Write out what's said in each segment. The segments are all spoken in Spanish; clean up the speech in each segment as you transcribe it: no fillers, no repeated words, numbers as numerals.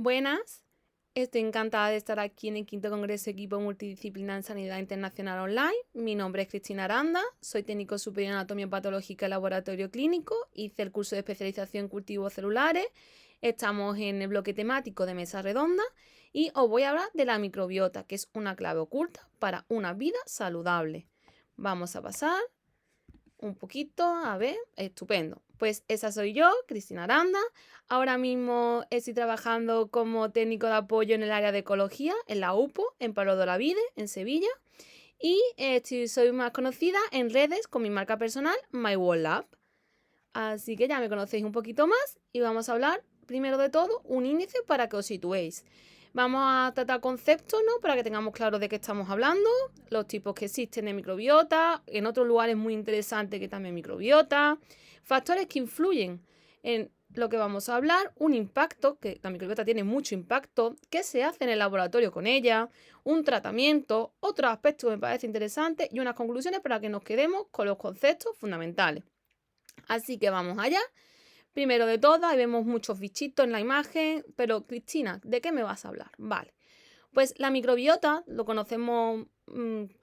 Buenas, estoy encantada de estar aquí en el quinto Congreso Equipo Multidisciplinar en Sanidad Internacional Online. Mi nombre es Cristina Aranda, soy técnico superior en Anatomía Patológica y Laboratorio Clínico, hice el curso de especialización en cultivos celulares, estamos en el bloque temático de mesa redonda y os voy a hablar de la microbiota, que es una clave oculta para una vida saludable. Vamos a pasar un poquito, a ver, estupendo. Pues esa soy yo, Cristina Aranda. Ahora mismo estoy trabajando como técnico de apoyo en el área de ecología, en la UPO, en Palo de Olavide, en Sevilla. Y soy más conocida en redes con mi marca personal, My World Lab. Así que ya me conocéis un poquito más y vamos a hablar, primero de todo, un índice para que os situéis. Vamos a tratar conceptos, ¿no? Para que tengamos claro de qué estamos hablando, los tipos que existen de microbiota, en otros lugares muy interesantes que también microbiota, factores que influyen en lo que vamos a hablar, un impacto, que la microbiota tiene mucho impacto, qué se hace en el laboratorio con ella, un tratamiento, otros aspectos que me parece interesante y unas conclusiones para que nos quedemos con los conceptos fundamentales. Así que vamos allá. Primero de todo, ahí vemos muchos bichitos en la imagen, pero Cristina, ¿de qué me vas a hablar? Vale, pues la microbiota lo conocemos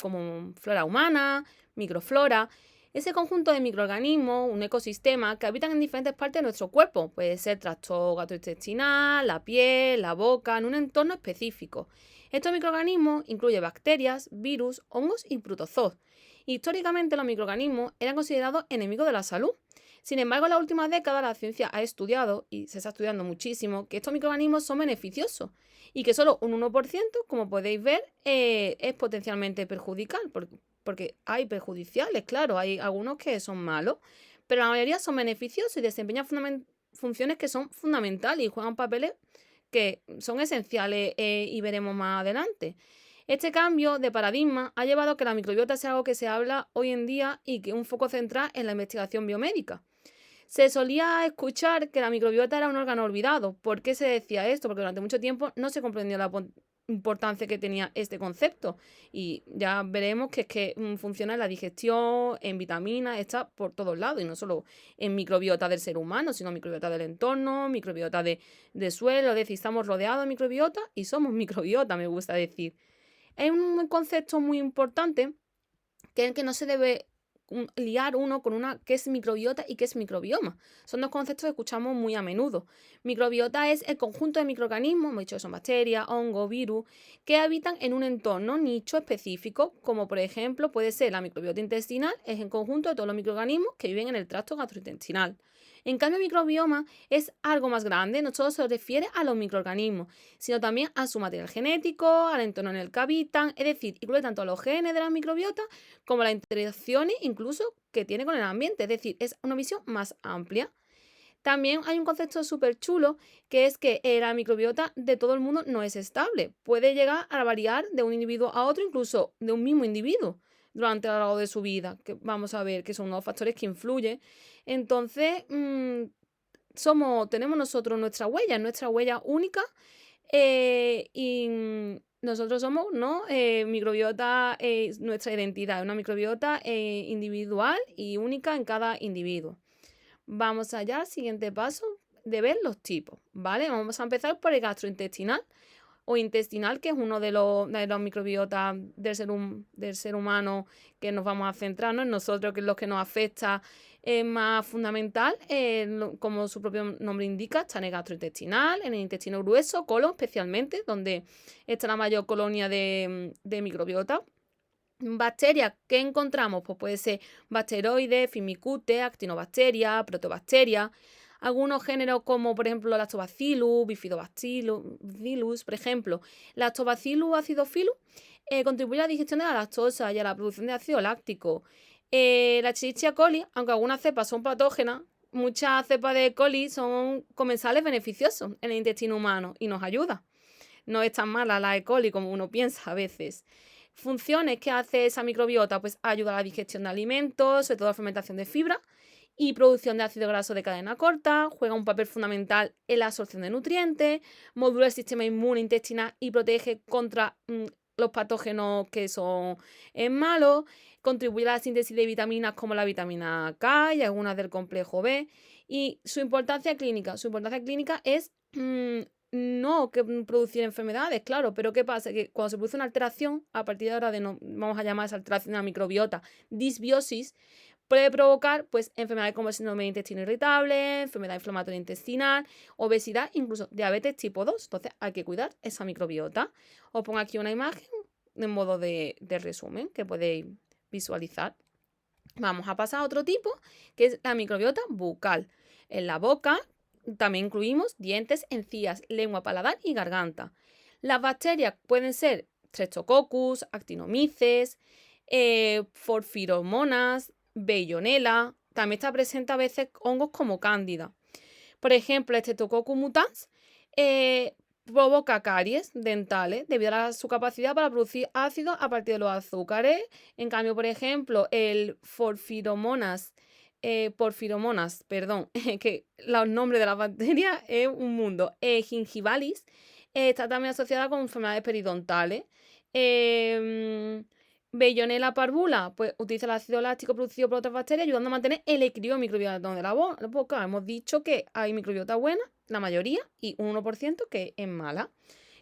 como flora humana, microflora, ese conjunto de microorganismos, un ecosistema que habitan en diferentes partes de nuestro cuerpo. Puede ser tracto gastrointestinal, la piel, la boca, en un entorno específico. Estos microorganismos incluyen bacterias, virus, hongos y protozoos. Históricamente los microorganismos eran considerados enemigos de la salud. Sin embargo, en las últimas décadas la ciencia ha estudiado, y se está estudiando muchísimo, que estos microorganismos son beneficiosos y que solo un 1%, como podéis ver, es potencialmente perjudicial, porque hay perjudiciales, claro, hay algunos que son malos, pero la mayoría son beneficiosos y desempeñan funciones que son fundamentales y juegan papeles que son esenciales y veremos más adelante. Este cambio de paradigma ha llevado a que la microbiota sea algo que se habla hoy en día y que un foco central en la investigación biomédica. Se solía escuchar que la microbiota era un órgano olvidado. ¿Por qué se decía esto? Porque durante mucho tiempo no se comprendió la importancia que tenía este concepto. Y ya veremos que es que funciona en la digestión, en vitaminas, está por todos lados. Y no solo en microbiota del ser humano, sino microbiota del entorno, microbiota de suelo. Es decir, estamos rodeados de microbiota y somos microbiota, me gusta decir. Es un concepto muy importante que es el que no se debe liar uno con una que es microbiota y que es microbioma. Son dos conceptos que escuchamos muy a menudo. Microbiota es el conjunto de microorganismos, hemos dicho que son bacterias, hongos, virus, que habitan en un entorno nicho específico, como por ejemplo puede ser la microbiota intestinal, es el conjunto de todos los microorganismos que viven en el tracto gastrointestinal. En cambio, el microbioma es algo más grande, no solo se refiere a los microorganismos, sino también a su material genético, al entorno en el que habitan, es decir, incluye tanto los genes de la microbiota como las interacciones incluso que tiene con el ambiente, es decir, es una visión más amplia. También hay un concepto súper chulo que es que la microbiota de todo el mundo no es estable. Puede llegar a variar de un individuo a otro, incluso de un mismo individuo durante a lo largo de su vida, que vamos a ver que son unos factores que influyen. Entonces, tenemos nosotros nuestra huella única y nosotros somos, ¿no? Microbiota, nuestra identidad, una microbiota individual y única en cada individuo. Vamos allá al siguiente paso de ver los tipos, ¿vale? Vamos a empezar por el gastrointestinal o intestinal, que es uno de los microbiotas del ser humano que nos vamos a centrarnos en nosotros, que es lo que nos afecta más fundamental, como su propio nombre indica, está en el gastrointestinal, en el intestino grueso, colon especialmente, donde está la mayor colonia de microbiota. Bacterias que encontramos, pues puede ser bacteroides, firmicutes, actinobacterias, protobacterias. Algunos géneros como por ejemplo Lactobacillus, Bifidobacillus, por ejemplo, Lactobacillus acidophilus contribuye a la digestión de la lactosa y a la producción de ácido láctico. La Escherichia coli, aunque algunas cepas son patógenas, muchas cepas de coli son comensales beneficiosos en el intestino humano y nos ayuda. No es tan mala la E. coli como uno piensa a veces. Funciones que hace esa microbiota, pues ayuda a la digestión de alimentos, sobre todo la fermentación de fibra y producción de ácido graso de cadena corta, juega un papel fundamental en la absorción de nutrientes, modula el sistema inmune intestinal y protege contra los patógenos que son malos, contribuye a la síntesis de vitaminas como la vitamina K y algunas del complejo B. Y su importancia clínica es no que producir enfermedades, claro, pero ¿qué pasa? Que cuando se produce una alteración, a partir de ahora vamos a llamar esa alteración de la microbiota disbiosis, puede provocar pues enfermedades como el síndrome de intestino irritable, enfermedad inflamatoria intestinal, obesidad, incluso diabetes tipo 2. Entonces hay que cuidar esa microbiota. Os pongo aquí una imagen en modo de resumen que podéis visualizar. Vamos a pasar a otro tipo, que es la microbiota bucal. En la boca también incluimos dientes, encías, lengua, paladar y garganta. Las bacterias pueden ser Streptococcus, Actinomyces, Porphyromonas, Bellonella. También está presente a veces hongos como Cándida. Por ejemplo, el Streptococcus mutans provoca caries dentales debido a su capacidad para producir ácidos a partir de los azúcares. En cambio, por ejemplo, el porfiromonas, perdón, que los nombres de las bacterias es un mundo. Gingivalis está también asociada con enfermedades periodontales. Bellonella parvula, pues utiliza el ácido láctico producido por otras bacterias ayudando a mantener el equilibrio microbiano de la boca. Hemos dicho que hay microbiota buena, la mayoría, y un 1% que es mala.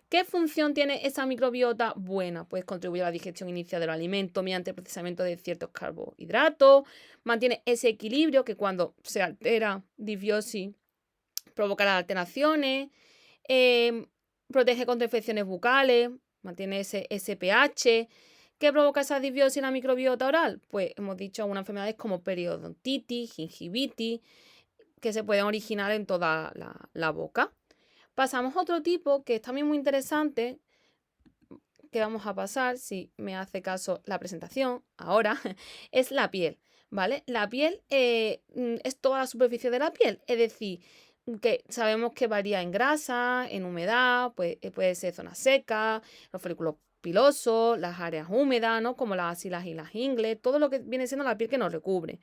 ¿Qué función tiene esa microbiota buena? Pues contribuye a la digestión inicial de los alimentos mediante el procesamiento de ciertos carbohidratos, mantiene ese equilibrio que cuando se altera disbiosis provocará alteraciones, protege contra infecciones bucales, mantiene ese pH. ¿Qué provoca esa disbiosis en la microbiota oral? Pues hemos dicho algunas enfermedades como periodontitis, gingivitis, que se pueden originar en toda la boca. Pasamos a otro tipo que es también muy interesante, que vamos a pasar, si me hace caso la presentación, ahora, es la piel, ¿vale? La piel es toda la superficie de la piel, es decir, que sabemos que varía en grasa, en humedad, pues puede ser zona seca, los folículos pilosos, las áreas húmedas, ¿no? Como las axilas y las ingles, todo lo que viene siendo la piel que nos recubre.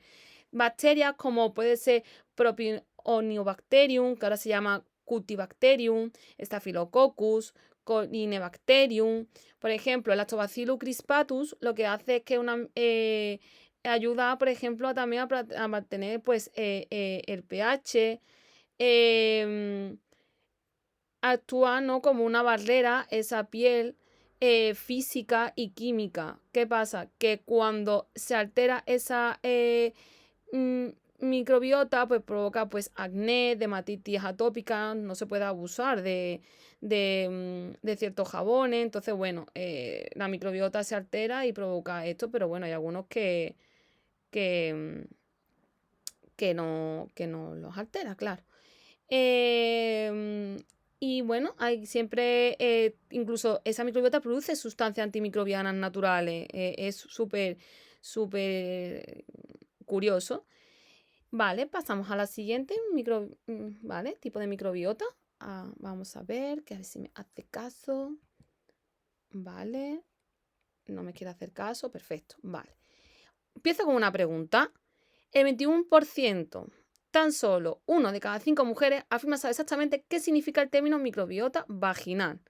Bacterias como puede ser Propionibacterium, que ahora se llama Cutibacterium, Staphylococcus, Corynebacterium. Por ejemplo, el Lactobacillus crispatus lo que hace es que ayuda, por ejemplo, también a mantener pues, el pH. Actúa, ¿no?, como una barrera esa piel física y química. ¿Qué pasa? Que cuando se altera esa microbiota, pues provoca pues acné, dermatitis atópica, no se puede abusar de ciertos jabones. Entonces, bueno, la microbiota se altera y provoca esto, pero bueno, hay algunos que, que no los altera, claro. Y bueno, hay siempre, incluso esa microbiota produce sustancias antimicrobianas naturales. Es súper curioso. Vale, pasamos a la siguiente, vale, tipo de microbiota. Vamos a ver, que a ver si me hace caso. Vale, no me quiere hacer caso, perfecto, vale. Empiezo con una pregunta. El 21%, tan solo 1 de cada 5 mujeres afirma saber exactamente qué significa el término microbiota vaginal.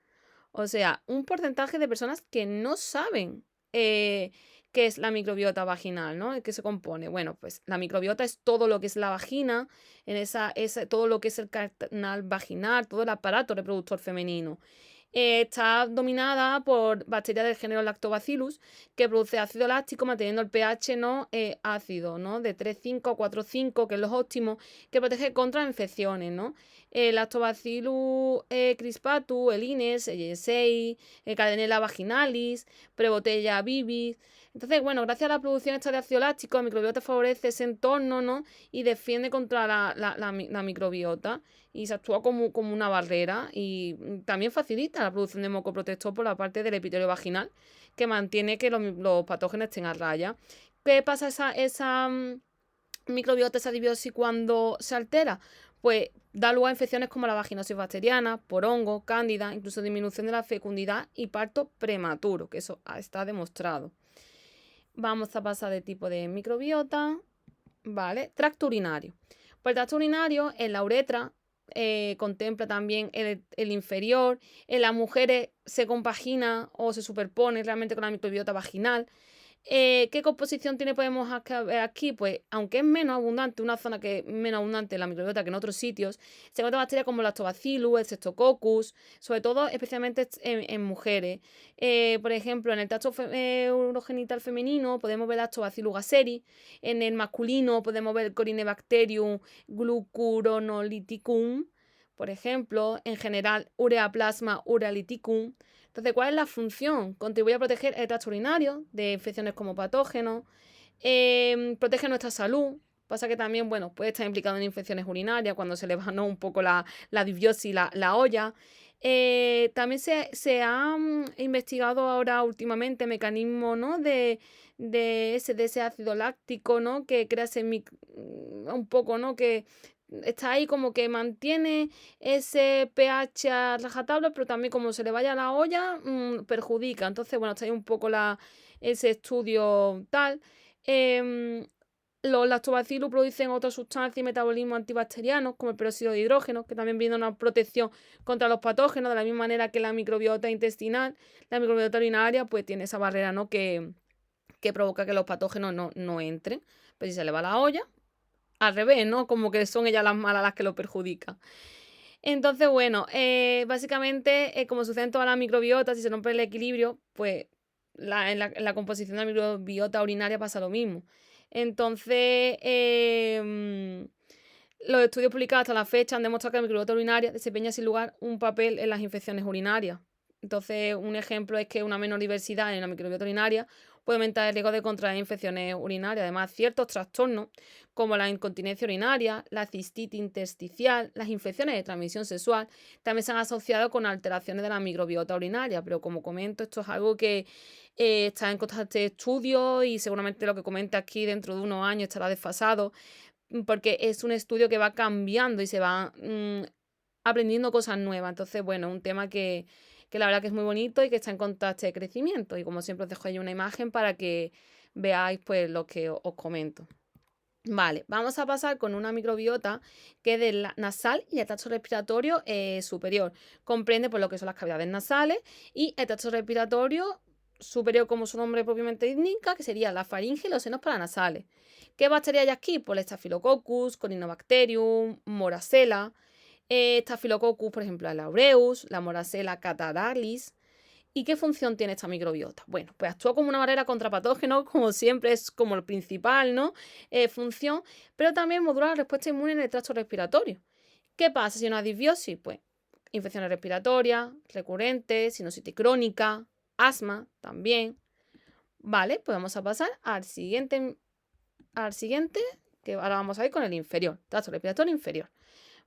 O sea, un porcentaje de personas que no saben qué es la microbiota vaginal, ¿no? ¿De qué se compone? Bueno, pues la microbiota es todo lo que es la vagina, todo lo que es el canal vaginal, todo el aparato reproductor femenino. Está dominada por bacterias del género Lactobacillus, que produce ácido láctico manteniendo el pH no ácido, ¿no?, de 3,5 a 4,5, que es lo óptimo, que protege contra infecciones, ¿no? Lactobacillus crispatus, el INES, el Yersei, el Cadenella vaginalis, Prebotella vivis. Entonces, bueno, gracias a la producción esta de ácido láctico, la microbiota favorece ese entorno, ¿no?, y defiende contra la microbiota y se actúa como una barrera y también facilita la producción de moco protector por la parte del epitelio vaginal, que mantiene que los patógenos estén a raya. ¿Qué pasa esa microbiota, esa disbiosis cuando se altera? Pues da lugar a infecciones como la vaginosis bacteriana, por hongo, cándida, incluso disminución de la fecundidad y parto prematuro, que eso está demostrado. Vamos a pasar de tipo de microbiota. Vale, tracto urinario. Pues el tracto urinario en la uretra contempla también el inferior. En las mujeres se compagina o se superpone realmente con la microbiota vaginal. ¿Qué composición tiene podemos ver aquí? Pues aunque es menos abundante, una zona que es menos abundante en la microbiota que en otros sitios, se encuentran bacterias como Lactobacillus, el Streptococcus, sobre todo especialmente en mujeres. Por ejemplo, en el tracto urogenital femenino podemos ver Lactobacillus gasseri, en el masculino podemos ver Corynebacterium glucuronolithicum, por ejemplo, en general Ureaplasma uralithicum. Entonces, ¿cuál es la función? Contribuye a proteger el tracto urinario de infecciones como patógenos, protege nuestra salud. Pasa que también, bueno, puede estar implicado en infecciones urinarias cuando se le va, ¿no?, un poco la disbiosis, la olla. También se ha investigado ahora últimamente mecanismos, ¿no?, de ese ácido láctico, ¿no?, que crea un poco, ¿no?, que está ahí como que mantiene ese pH a rajatabla, pero también como se le vaya a la olla, perjudica. Entonces, bueno, está ahí un poco ese estudio tal. Em, los lactobacillus producen otras sustancias y metabolismo antibacterianos, como el peróxido de hidrógeno, que también brinda una protección contra los patógenos, de la misma manera que la microbiota intestinal, la microbiota urinaria, pues tiene esa barrera, ¿no?, que provoca que los patógenos no entren. Pues si se le va la olla, al revés, ¿no? Como que son ellas las malas las que lo perjudican. Entonces, bueno, básicamente, como sucede en todas las microbiotas, si se rompe el equilibrio, pues en la composición de la microbiota urinaria pasa lo mismo. Entonces, los estudios publicados hasta la fecha han demostrado que la microbiota urinaria desempeña sin lugar un papel en las infecciones urinarias. Entonces, un ejemplo es que una menor diversidad en la microbiota urinaria puede aumentar el riesgo de contraer infecciones urinarias. Además, ciertos trastornos como la incontinencia urinaria, la cistitis intersticial, las infecciones de transmisión sexual, también se han asociado con alteraciones de la microbiota urinaria. Pero como comento, esto es algo que está en constante estudio y seguramente lo que comente aquí dentro de unos años estará desfasado, porque es un estudio que va cambiando y se va aprendiendo cosas nuevas. Entonces, bueno, un tema que la verdad que es muy bonito y que está en constante crecimiento. Y como siempre os dejo ahí una imagen para que veáis pues lo que os comento. Vale, vamos a pasar con una microbiota que es del nasal y el tracto respiratorio superior. Comprende por lo que son las cavidades nasales y el tracto respiratorio superior, como su nombre propiamente indica, que sería la faringe y los senos paranasales. ¿Qué bacterias hay aquí? Pues el Staphylococcus, Corynebacterium, Moracella, Staphylococcus, por ejemplo, el aureus, la Moracella cataralis. ¿Y qué función tiene esta microbiota? Bueno, pues actúa como una barrera contra patógenos, como siempre es como el principal, ¿no?, función, pero también modula la respuesta inmune en el tracto respiratorio. ¿Qué pasa si hay una disbiosis? Pues infecciones respiratorias, recurrentes, sinusitis crónica, asma también. Vale, pues vamos a pasar al siguiente, que ahora vamos a ir con el inferior, tracto respiratorio inferior.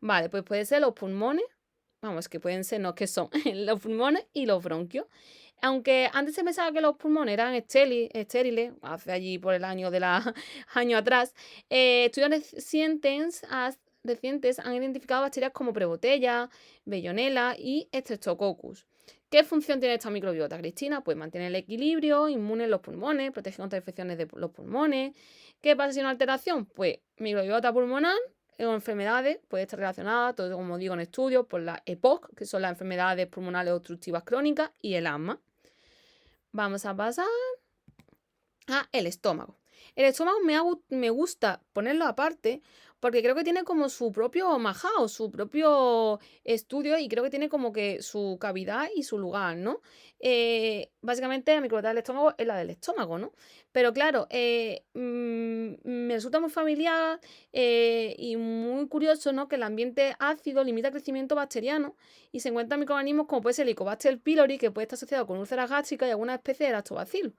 Vale, pues puede ser los pulmones, vamos, que pueden ser, no que son, los pulmones y los bronquios. Aunque antes se pensaba que los pulmones eran estériles, hace allí por el año de la año atrás, estudios recientes han identificado bacterias como Prebotella, Bellonella y Streptococcus. ¿Qué función tiene esta microbiota, Cristina? Pues mantiene el equilibrio inmune en los pulmones, protege contra infecciones de los pulmones. ¿Qué pasa si hay una alteración? Pues microbiota pulmonar o enfermedades puede estar relacionada, todo como digo en estudios, por la EPOC, que son las enfermedades pulmonares obstructivas crónicas, y el asma. Vamos a pasar el estómago. El estómago me gusta ponerlo aparte porque creo que tiene como su propio majao, su propio estudio y creo que tiene como que su cavidad y su lugar, ¿no? Básicamente la microbiota del estómago es la del estómago, ¿no? Pero claro, me resulta muy familiar y muy curioso, ¿no?, que el ambiente ácido limita el crecimiento bacteriano y se encuentran microorganismos como puede ser el Helicobacter pylori, que puede estar asociado con úlceras gástricas y alguna especie de lactobacillus.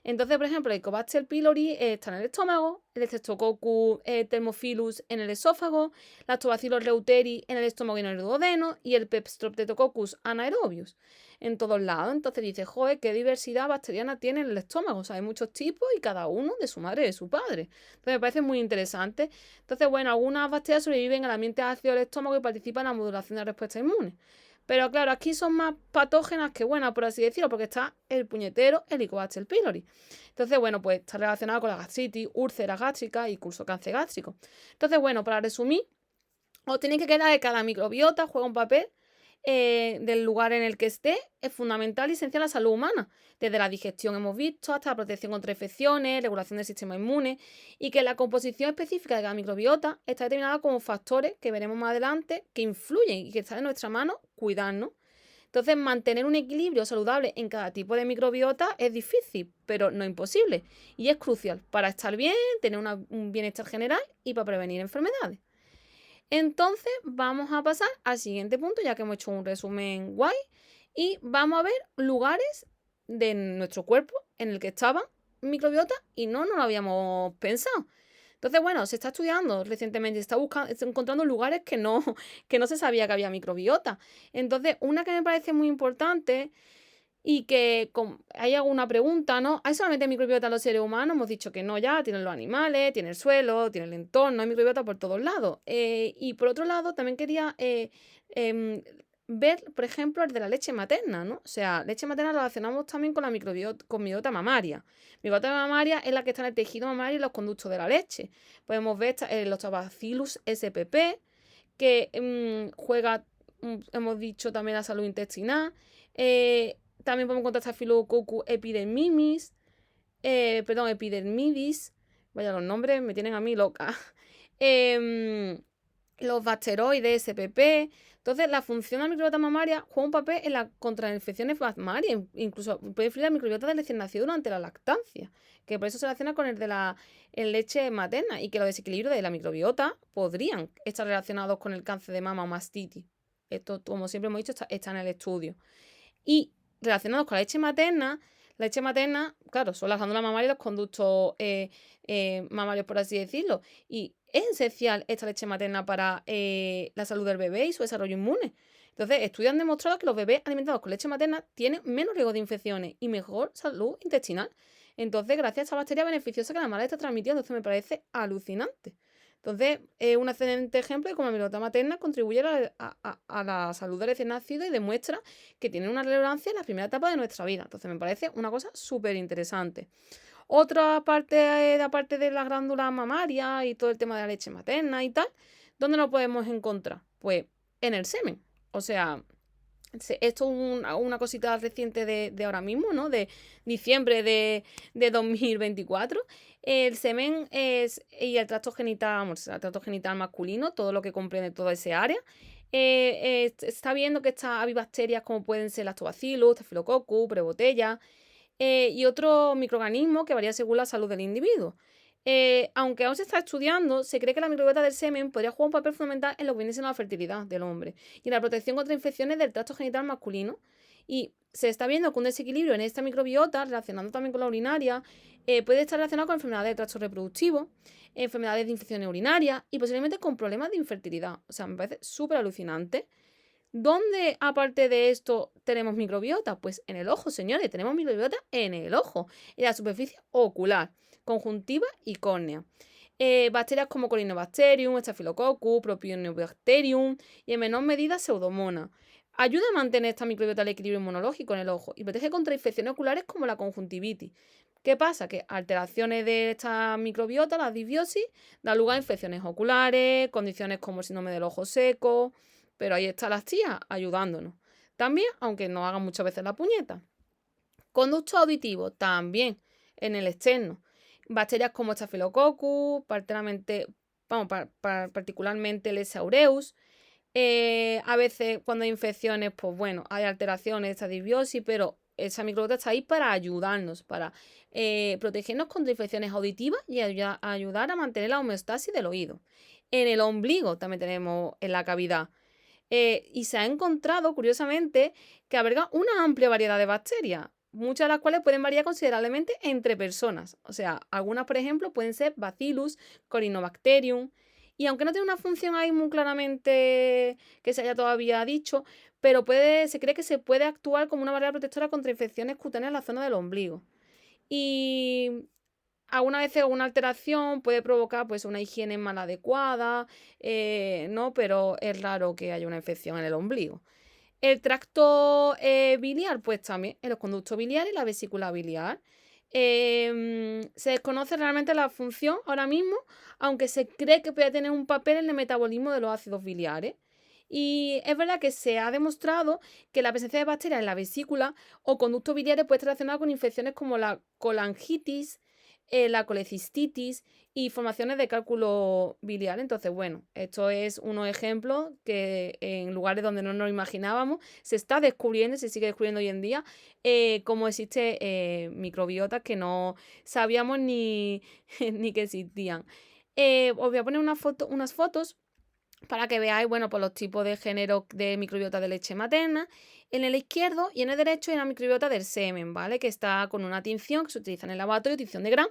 Entonces, por ejemplo, el Helicobacter pylori está en el estómago, el Streptococcus thermophilus en el esófago, Lactobacillus reuteri en el estómago y en el duodeno, y el Streptococcus anaerobius en todos lados. Entonces dices, joder, qué diversidad bacteriana tiene el estómago. O sea, hay muchos tipos y cada uno de su madre y de su padre. Entonces me parece muy interesante. Entonces, bueno, algunas bacterias sobreviven al ambiente ácido del estómago y participan en la modulación de la respuesta inmune. Pero claro, aquí son más patógenas que buenas, por así decirlo, porque está el puñetero Helicobacter pylori. Entonces, bueno, pues está relacionado con la gastritis, úlceras gástricas y curso cáncer gástrico. Entonces, bueno, para resumir, os tenéis que quedar que cada microbiota juega un papel del lugar en el que esté, es fundamental y esencial a la salud humana. Desde la digestión hemos visto hasta la protección contra infecciones, regulación del sistema inmune, y que la composición específica de la microbiota está determinada como factores que veremos más adelante que influyen y que está en nuestra mano cuidarnos. Entonces, mantener un equilibrio saludable en cada tipo de microbiota es difícil, pero no imposible. Y es crucial para estar bien, tener un bienestar general y para prevenir enfermedades. Entonces, vamos a pasar al siguiente punto, ya que hemos hecho un resumen guay. Y vamos a ver lugares de nuestro cuerpo en el que estaban microbiotas y no nos lo habíamos pensado. Entonces, bueno, se está estudiando recientemente, está encontrando lugares que no se sabía que había microbiota. Entonces, una que me parece muy importante y que hay alguna pregunta, ¿no? ¿Hay solamente microbiota en los seres humanos? Hemos dicho que no ya, tienen los animales, tiene el suelo, tiene el entorno, hay microbiota por todos lados. Y por otro lado, también quería em, ver, por ejemplo, el de la leche materna, ¿no? O sea, leche materna la relacionamos también con la microbiota mamaria. Microbiota mamaria es la que está en el tejido mamario y los conductos de la leche. Podemos ver los Lactobacillus spp, que juega, hemos dicho, también la salud intestinal. También podemos encontrar Staphylococcus epidermidis. Vaya, los nombres me tienen a mí loca. Los bacteroides, SPP. Entonces, la función de la microbiota mamaria juega un papel en la contra las infecciones mamarias. Incluso puede influir la microbiota del recién nacido durante la lactancia, que por eso se relaciona con el de la leche materna, y que los desequilibrios de la microbiota podrían estar relacionados con el cáncer de mama o mastitis. Esto, como siempre hemos dicho, está en el estudio. Y relacionados con la leche materna, claro, son las glándulas mamarias y los conductos mamarios, por así decirlo. Y es esencial esta leche materna para la salud del bebé y su desarrollo inmune. Entonces, estudios han demostrado que los bebés alimentados con leche materna tienen menos riesgo de infecciones y mejor salud intestinal. Entonces, gracias a esta bacteria beneficiosa que la madre está transmitiendo, esto me parece alucinante. Entonces, es un excelente ejemplo de cómo la microbiota materna contribuye a la salud del recién nacido y demuestra que tiene una relevancia en la primera etapa de nuestra vida. Entonces, me parece una cosa súper interesante. Otra parte, aparte de las glándulas mamarias y todo el tema de la leche materna y tal, ¿dónde lo podemos encontrar? Pues en el semen. O sea, esto es una cosita reciente de ahora mismo, ¿no? De diciembre de 2024. El semen y el tracto genital, vamos, el tracto genital masculino, todo lo que comprende toda ese área. Está viendo que hay bacterias como pueden ser Lactobacillus, Staphylococcus, Prebotella, y otros microorganismos que varían según la salud del individuo. Aunque aún se está estudiando, se cree que la microbiota del semen podría jugar un papel fundamental en lo que viene siendo la fertilidad del hombre y en la protección contra infecciones del tracto genital masculino. Y se está viendo que un desequilibrio en esta microbiota, relacionando también con la urinaria, puede estar relacionado con enfermedades del tracto reproductivo, enfermedades de infecciones urinarias y posiblemente con problemas de infertilidad. O sea, me parece súper alucinante. ¿Dónde, aparte de esto, tenemos microbiota? Pues en el ojo, señores, tenemos microbiota en el ojo, en la superficie ocular, conjuntiva y córnea. Bacterias como Corynebacterium, Staphylococcus, Propionibacterium y en menor medida Pseudomonas. Ayuda a mantener esta microbiota el equilibrio inmunológico en el ojo y protege contra infecciones oculares como la conjuntivitis. ¿Qué pasa? Que alteraciones de esta microbiota, la disbiosis, da lugar a infecciones oculares, condiciones como el síndrome del ojo seco. Pero ahí está las tías ayudándonos. También, aunque nos hagan muchas veces la puñeta. Conducto auditivo, también en el externo. Bacterias como Staphylococcus, particularmente el S. aureus. A veces cuando hay infecciones, pues bueno, hay alteraciones de esta disbiosis, pero esa microbiota está ahí para ayudarnos, para protegernos contra infecciones auditivas y ayudar a mantener la homeostasis del oído. En el ombligo también tenemos en la cavidad. Y se ha encontrado, curiosamente, que alberga una amplia variedad de bacterias, muchas de las cuales pueden variar considerablemente entre personas. O sea, algunas, por ejemplo, pueden ser Bacillus, Corynebacterium, y aunque no tiene una función ahí muy claramente que se haya todavía dicho, pero se cree que se puede actuar como una barrera protectora contra infecciones cutáneas en la zona del ombligo. Y algunas veces una alteración puede provocar pues una higiene mal adecuada, ¿no? Pero es raro que haya una infección en el ombligo. El tracto biliar, pues también en los conductos biliares y la vesícula biliar. Se desconoce realmente la función ahora mismo, aunque se cree que puede tener un papel en el metabolismo de los ácidos biliares. Y es verdad que se ha demostrado que la presencia de bacterias en la vesícula o conductos biliares puede estar relacionada con infecciones como la colangitis, la colecistitis y formaciones de cálculo biliar. Entonces, bueno, esto es unos ejemplos que en lugares donde no nos imaginábamos se está descubriendo y se sigue descubriendo hoy en día cómo existe microbiotas que no sabíamos ni, ni que existían. Os voy a poner unas fotos para que veáis, bueno, por los tipos de género de microbiota de leche materna. En el izquierdo y en el derecho hay una microbiota del semen, ¿vale? Que está con una tinción que se utiliza en el laboratorio, tinción de Gram.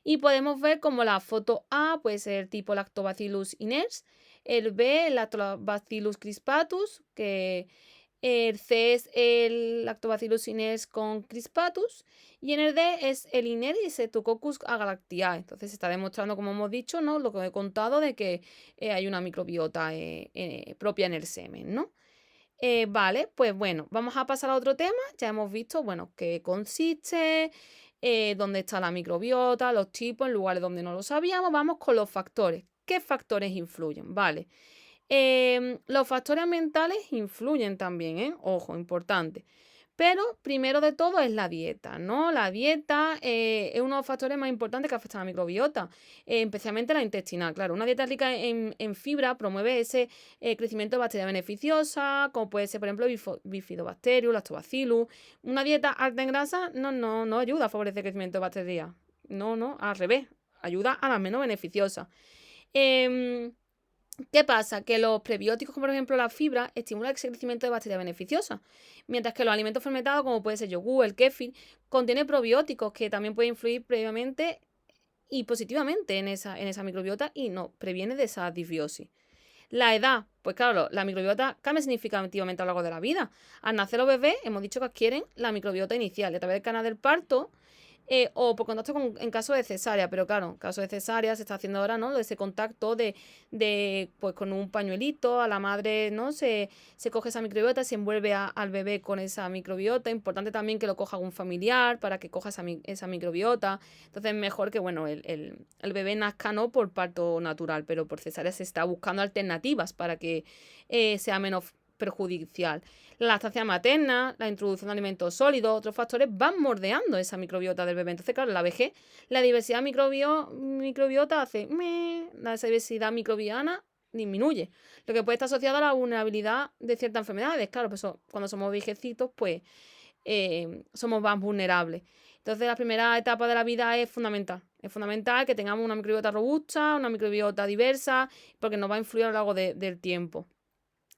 Y podemos ver como la foto A puede ser tipo Lactobacillus iners, el B, el Lactobacillus crispatus, que el C es el Lactobacillus iners con crispatus y en el D es el Ineris Streptococcus agalactiae. Entonces se está demostrando, como hemos dicho, ¿no? Lo que he contado de que hay una microbiota propia en el semen, ¿no? Vale, pues bueno, vamos a pasar a otro tema. Ya hemos visto, bueno, qué consiste, dónde está la microbiota, los tipos, en lugares donde no lo sabíamos. Vamos con los factores. ¿Qué factores influyen? Vale. Los factores ambientales influyen también, ¿eh? Ojo, importante. Pero primero de todo es la dieta, ¿no? La dieta es uno de los factores más importantes que afectan a la microbiota, especialmente la intestinal. Claro, una dieta rica en fibra promueve ese crecimiento de bacterias beneficiosas, como puede ser, por ejemplo, Bifidobacterium, Lactobacillus. Una dieta alta en grasa no ayuda a favorecer el crecimiento de bacterias. No, al revés, ayuda a las menos beneficiosas. Em, ¿Qué pasa? Que los prebióticos, como por ejemplo la fibra, estimulan el crecimiento de bacterias beneficiosas, mientras que los alimentos fermentados, como puede ser yogur, el kéfir, contienen probióticos que también pueden influir previamente y positivamente en esa microbiota y nos previene de esa disbiosis. La edad, pues claro, la microbiota cambia significativamente a lo largo de la vida. Al nacer los bebés, hemos dicho que adquieren la microbiota inicial y a través del canal del parto o por contacto en caso de cesárea, pero claro, en caso de cesárea se está haciendo ahora, ¿no? Ese contacto pues con un pañuelito, a la madre, ¿no? Se coge esa microbiota, se envuelve al bebé con esa microbiota. Importante también que lo coja algún familiar para que coja esa microbiota. Entonces, mejor que, bueno, el bebé nazca, ¿no? Por parto natural, pero por cesárea se está buscando alternativas para que sea menos perjudicial. La lactancia materna, la introducción de alimentos sólidos, otros factores van moldeando esa microbiota del bebé. Entonces, claro, la vejez, la diversidad microbiota hace la diversidad microbiana disminuye, lo que puede estar asociado a la vulnerabilidad de ciertas enfermedades. Claro, pues cuando somos viejecitos, pues somos más vulnerables. Entonces, la primera etapa de la vida es fundamental. Es fundamental que tengamos una microbiota robusta, una microbiota diversa, porque nos va a influir a lo largo del tiempo.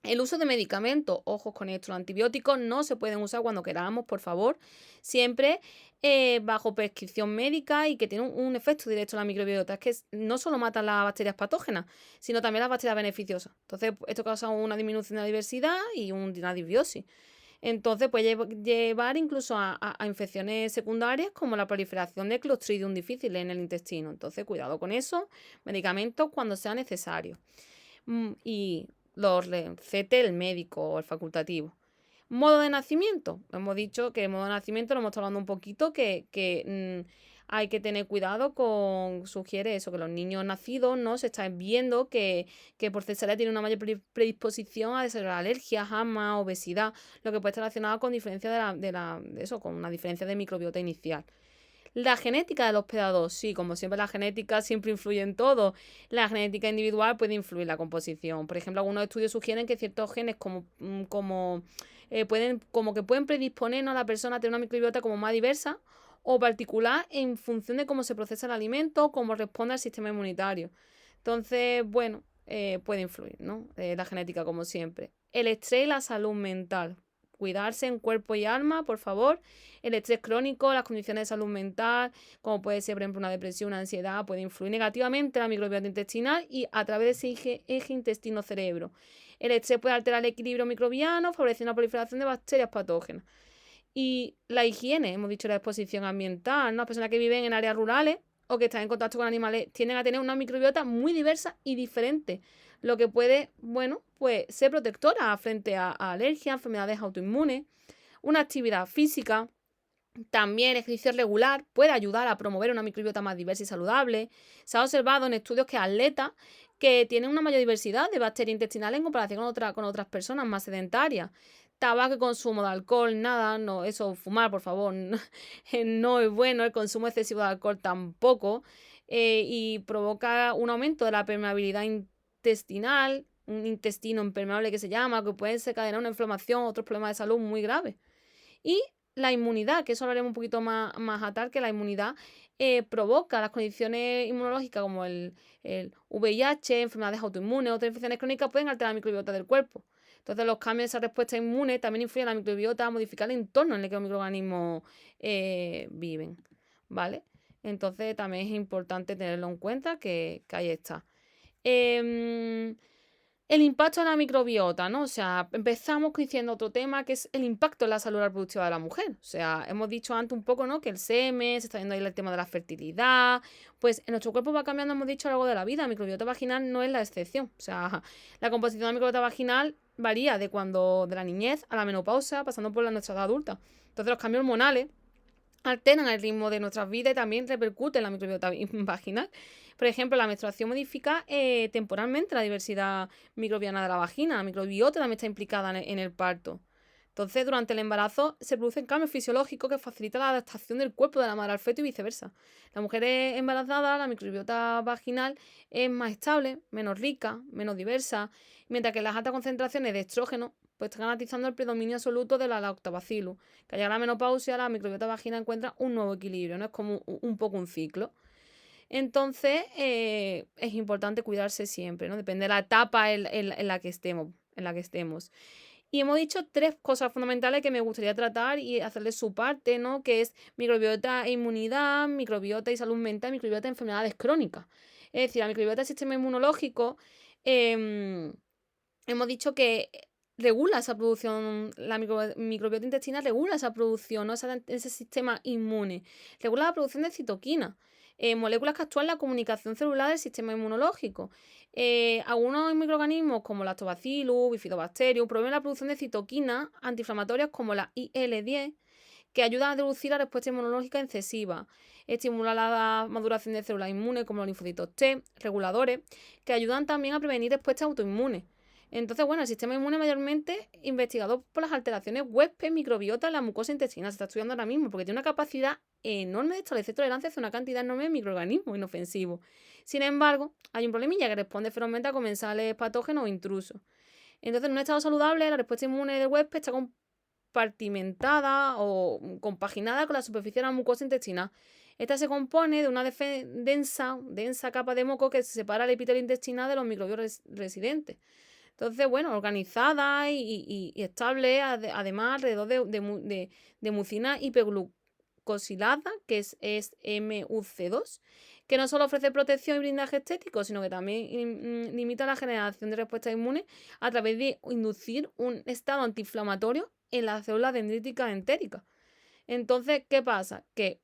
El uso de medicamentos, ojos con esto, los antibióticos no se pueden usar cuando queramos, por favor, siempre bajo prescripción médica y que tienen un efecto directo en la microbiota. Es que no solo matan las bacterias patógenas, sino también las bacterias beneficiosas. Entonces, esto causa una disminución de la diversidad y una disbiosis. Entonces, puede llevar incluso a infecciones secundarias como la proliferación de Clostridium difficile en el intestino. Entonces, cuidado con eso, medicamentos cuando sea necesario. Y los recete el médico o el facultativo. Modo de nacimiento. Hemos dicho que el modo de nacimiento lo hemos estado hablando un poquito, que hay que tener cuidado sugiere eso, que los niños nacidos, ¿no? Se están viendo que por cesárea tienen una mayor predisposición a desarrollar alergias, asma, obesidad, lo que puede estar relacionado con diferencia de eso, con una diferencia de microbiota inicial. La genética del hospedador, sí, como siempre la genética siempre influye en todo. La genética individual puede influir en la composición. Por ejemplo, algunos estudios sugieren que ciertos genes pueden predisponernos a la persona a tener una microbiota como más diversa o particular en función de cómo se procesa el alimento o cómo responde al sistema inmunitario. Entonces, bueno, puede influir, ¿no? La genética como siempre. El estrés y la salud mental. Cuidarse en cuerpo y alma, por favor. El estrés crónico, las condiciones de salud mental, como puede ser, por ejemplo, una depresión, una ansiedad, puede influir negativamente en la microbiota intestinal y a través de ese eje intestino-cerebro. El estrés puede alterar el equilibrio microbiano, favoreciendo la proliferación de bacterias patógenas. Y la higiene, hemos dicho la exposición ambiental, ¿no? Las personas que viven en áreas rurales o que están en contacto con animales tienden a tener una microbiota muy diversa y diferente, lo que puede, bueno, pues ser protectora frente a alergias, enfermedades autoinmunes, una actividad física, También el ejercicio regular puede ayudar a promover una microbiota más diversa y saludable. Se ha observado en estudios que atletas que tienen una mayor diversidad de bacterias intestinales en comparación con otras personas más sedentarias. Tabaco y consumo de alcohol, nada, no, eso, fumar, por favor, no, no es bueno, el consumo excesivo de alcohol tampoco, y provoca un aumento de la permeabilidad intestinal, un intestino impermeable que se llama, que puede desencadenar una inflamación, otros problemas de salud muy graves. Y la inmunidad, que eso hablaremos un poquito más a tal, que la inmunidad provoca las condiciones inmunológicas como el VIH, enfermedades autoinmunes, otras infecciones crónicas pueden alterar la microbiota del cuerpo. Entonces, los cambios de esa respuesta inmune también influyen en la microbiota a modificar el entorno en el que los microorganismos viven, ¿vale? Entonces, también es importante tenerlo en cuenta que ahí está. Em, el impacto en la microbiota, ¿no? O sea, empezamos diciendo otro tema que es el impacto en la salud reproductiva de la mujer. O sea, hemos dicho antes un poco, ¿no? Que el semen, se está viendo ahí el tema de la fertilidad. Pues en nuestro cuerpo va cambiando, hemos dicho, a lo largo de la vida. La microbiota vaginal no es la excepción. O sea, la composición de la microbiota vaginal varía de la niñez a la menopausia, pasando por nuestra edad adulta. Entonces, los cambios hormonales alteran el ritmo de nuestras vidas y también repercuten en la microbiota vaginal. Por ejemplo, la menstruación modifica temporalmente la diversidad microbiana de la vagina. La microbiota también está implicada en el parto. Entonces, durante el embarazo se producen cambios fisiológicos que facilitan la adaptación del cuerpo de la madre al feto y viceversa. La mujer embarazada, la microbiota vaginal es más estable, menos rica, menos diversa, mientras que las altas concentraciones de estrógeno pues están garantizando el predominio absoluto de la lactobacillus. Que al llegar a la menopausia, la microbiota vaginal encuentra un nuevo equilibrio, ¿no? Es como un poco un ciclo. Entonces, es importante cuidarse siempre, ¿no? Depende de la etapa en la que estemos. Y hemos dicho tres cosas fundamentales que me gustaría tratar y hacerle su parte, ¿no? Que es microbiota e inmunidad, microbiota y salud mental, microbiota e enfermedades crónicas. Es decir, la microbiota del sistema inmunológico, em, hemos dicho que regula esa producción, la microbiota intestinal regula esa producción, ¿no? Ese sistema inmune. Regula la producción de citoquinas, moléculas que actúan en la comunicación celular del sistema inmunológico. Algunos microorganismos como Lactobacillus, Bifidobacterium promueven la producción de citoquinas antiinflamatorias como la IL-10 que ayudan a reducir la respuesta inmunológica excesiva. Estimula la maduración de células inmunes como los linfocitos T, reguladores, que ayudan también a prevenir respuestas autoinmunes. Entonces, bueno, el sistema inmune mayormente investigado por las alteraciones huésped microbiota en la mucosa intestinal. Se está estudiando ahora mismo porque tiene una capacidad enorme de establecer tolerancia hacia una cantidad enorme de microorganismos inofensivos. Sin embargo, hay un problemilla que responde ferozmente a comensales patógenos o intrusos. Entonces, en un estado saludable, la respuesta inmune del huésped está compartimentada o compaginada con la superficie de la mucosa intestinal. Esta se compone de una densa capa de moco que separa el epitelio intestinal de los microbios residentes. Entonces, bueno, organizada y estable, además, alrededor de mucina hiperglucosilada, que es MUC2, que no solo ofrece protección y blindaje estético, sino que también limita la generación de respuestas inmunes a través de inducir un estado antiinflamatorio en las células dendríticas entéricas. Entonces, ¿qué pasa? Que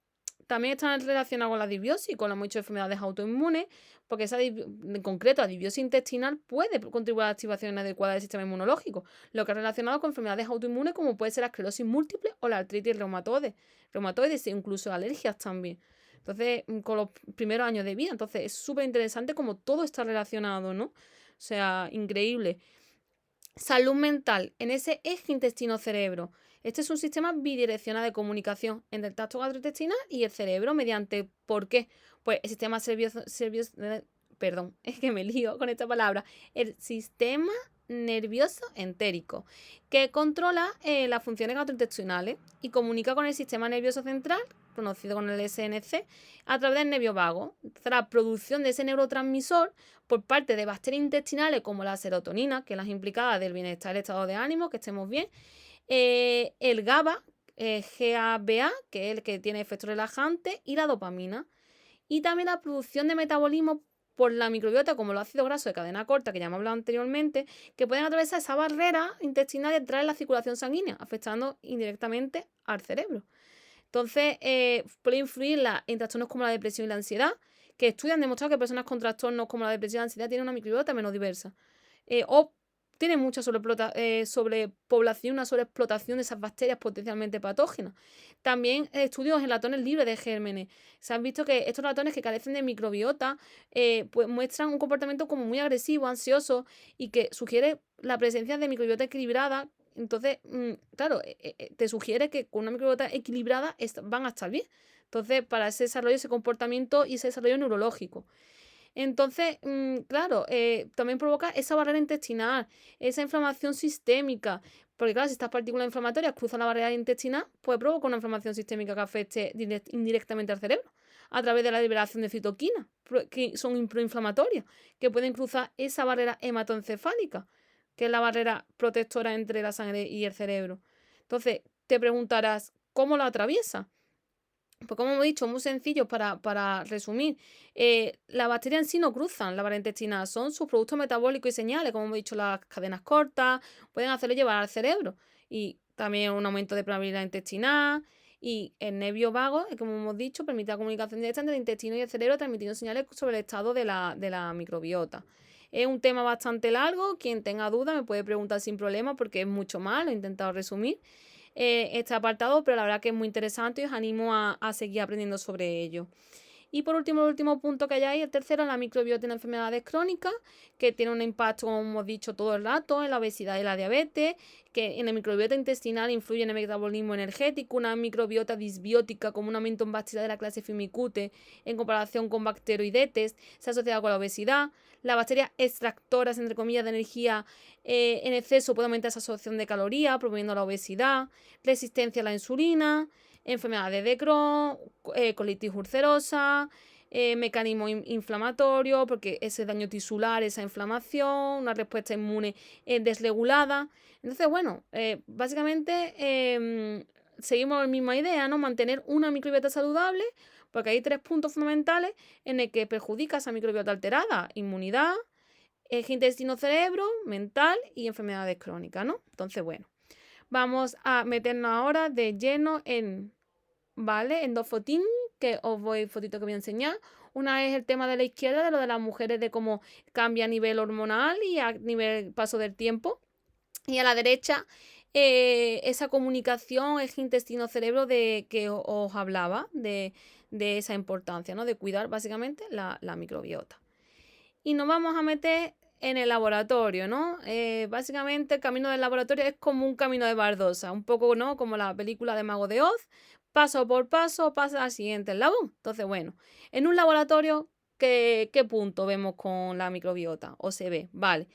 también están relacionadas con la disbiosis, con las muchas enfermedades autoinmunes, porque en concreto la disbiosis intestinal puede contribuir a la activación adecuada del sistema inmunológico, lo que es relacionado con enfermedades autoinmunes como puede ser la esclerosis múltiple o la artritis reumatoides e incluso alergias también. Entonces, con los primeros años de vida, entonces es súper interesante como todo está relacionado, ¿no? O sea, increíble. Salud mental, en ese eje intestino-cerebro. Este es un sistema bidireccional de comunicación entre el tracto gastrointestinal y el cerebro mediante, ¿por qué? Pues el sistema perdón, es que me lío con esta palabra, el sistema nervioso entérico, que controla las funciones gastrointestinales y comunica con el sistema nervioso central, conocido como el SNC, a través del nervio vago. La producción de ese neurotransmisor por parte de bacterias intestinales como la serotonina, que es la implicada del bienestar y el estado de ánimo, que estemos bien, el GABA, GABA, que es el que tiene efectos relajantes, y la dopamina. Y también la producción de metabolismo por la microbiota, como los ácidos grasos de cadena corta, que ya hemos hablado anteriormente, que pueden atravesar esa barrera intestinal y entrar en la circulación sanguínea, afectando indirectamente al cerebro. Entonces, puede influir en trastornos como la depresión y la ansiedad, que estudios han demostrado que personas con trastornos como la depresión y la ansiedad tienen una microbiota menos diversa. O tiene mucha sobrepoblación, una sobreexplotación de esas bacterias potencialmente patógenas. También estudios en ratones libres de gérmenes. Se han visto que estos ratones que carecen de microbiota pues muestran un comportamiento como muy agresivo, ansioso y que sugiere la presencia de microbiota equilibrada. Entonces, claro, te sugiere que con una microbiota equilibrada van a estar bien. Entonces, para ese desarrollo, ese comportamiento y ese desarrollo neurológico. Entonces, claro, también provoca esa barrera intestinal, esa inflamación sistémica, porque claro, si estas partículas inflamatorias cruzan la barrera intestinal, pues provoca una inflamación sistémica que afecte indirectamente al cerebro, a través de la liberación de citoquinas, que son proinflamatorias, que pueden cruzar esa barrera hematoencefálica, que es la barrera protectora entre la sangre y el cerebro. Entonces, te preguntarás, ¿cómo lo atraviesa? Pues como hemos dicho, muy sencillo para resumir. Las bacterias en sí no cruzan la barrera intestinal, son sus productos metabólicos y señales, como hemos dicho, las cadenas cortas, pueden hacerlo llevar al cerebro. Y también un aumento de permeabilidad intestinal. Y el nervio vago, como hemos dicho, permite la comunicación directa entre el intestino y el cerebro, transmitiendo señales sobre el estado de la microbiota. Es un tema bastante largo, quien tenga dudas me puede preguntar sin problema porque es mucho más, lo he intentado resumir este apartado, pero la verdad que es muy interesante y os animo a seguir aprendiendo sobre ello. Y por último, el último punto que hay ahí, el tercero, la microbiota en enfermedades crónicas, que tiene un impacto, como hemos dicho todo el rato, en la obesidad y la diabetes, que en la microbiota intestinal influye en el metabolismo energético, una microbiota disbiótica como un aumento en bacterias de la clase Firmicutes en comparación con bacteroidetes, se ha asociado con la obesidad. Las bacterias extractoras, entre comillas, de energía en exceso puede aumentar esa absorción de calorías, promoviendo la obesidad, resistencia a la insulina, enfermedades de Crohn, colitis ulcerosa, mecanismo inflamatorio, porque ese daño tisular, esa inflamación, una respuesta inmune desregulada. Entonces, bueno, básicamente seguimos la misma idea, ¿no? Mantener una microbiota saludable, porque hay 3 puntos fundamentales en el que perjudica esa microbiota alterada: inmunidad, eje intestino-cerebro, mental y enfermedades crónicas, ¿no? Entonces, bueno, vamos a meternos ahora de lleno ¿vale? En 2 fotitos que que voy a enseñar. Una es el tema de la izquierda, de lo de las mujeres, de cómo cambia a nivel hormonal y a nivel paso del tiempo. Y a la derecha, esa comunicación, eje intestino-cerebro de que os hablaba, de esa importancia, ¿no? De cuidar básicamente la microbiota. Y nos vamos a meter en el laboratorio, ¿no? Básicamente el camino del laboratorio es como un camino de baldosa, un poco, ¿no? Como la película de Mago de Oz, paso por paso, pasa al siguiente eslabón. Entonces, bueno, en un laboratorio, ¿qué punto vemos con la microbiota? O se ve, vale.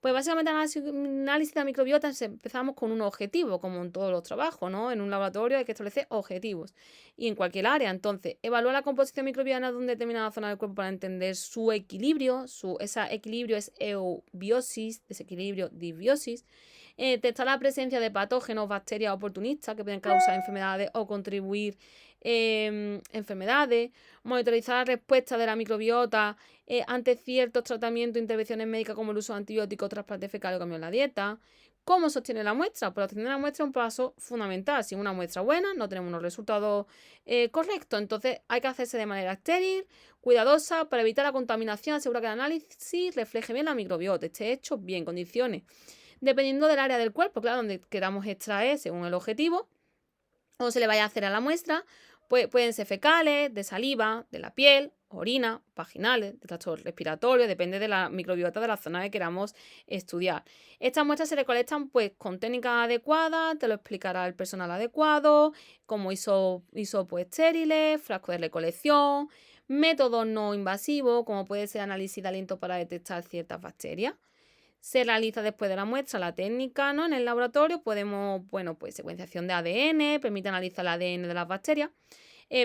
Pues básicamente análisis de la microbiota empezamos con un objetivo, como en todos los trabajos, ¿no? En un laboratorio hay que establecer objetivos. Y en cualquier área, entonces, evaluar la composición microbiana de una determinada zona del cuerpo para entender su equilibrio. Ese equilibrio es eubiosis, desequilibrio, disbiosis. Detectar la presencia de patógenos, bacterias oportunistas que pueden causar enfermedades o contribuir enfermedades. Monitorizar la respuesta de la microbiota ante ciertos tratamientos e intervenciones médicas como el uso de antibióticos, trasplante fecal o cambio en la dieta. ¿Cómo se obtiene la muestra? Pues obtener la muestra es un paso fundamental. Si una muestra buena, no tenemos unos resultados correctos. Entonces hay que hacerse de manera estéril, cuidadosa, para evitar la contaminación, asegurar que el análisis refleje bien la microbiota, esté hecho bien, condiciones. Dependiendo del área del cuerpo, claro, donde queramos extraer según el objetivo, o se le vaya a hacer a la muestra, pues pueden ser fecales, de saliva, de la piel, orina, vaginales, de tracto respiratorio, depende de la microbiota de la zona que queramos estudiar. Estas muestras se recolectan pues con técnicas adecuadas, te lo explicará el personal adecuado, como hisopos estériles, frascos de recolección, métodos no invasivos, como puede ser análisis de aliento para detectar ciertas bacterias. Se realiza después de la muestra la técnica, ¿no? En el laboratorio podemos, bueno, pues secuenciación de ADN, permite analizar el ADN de las bacterias,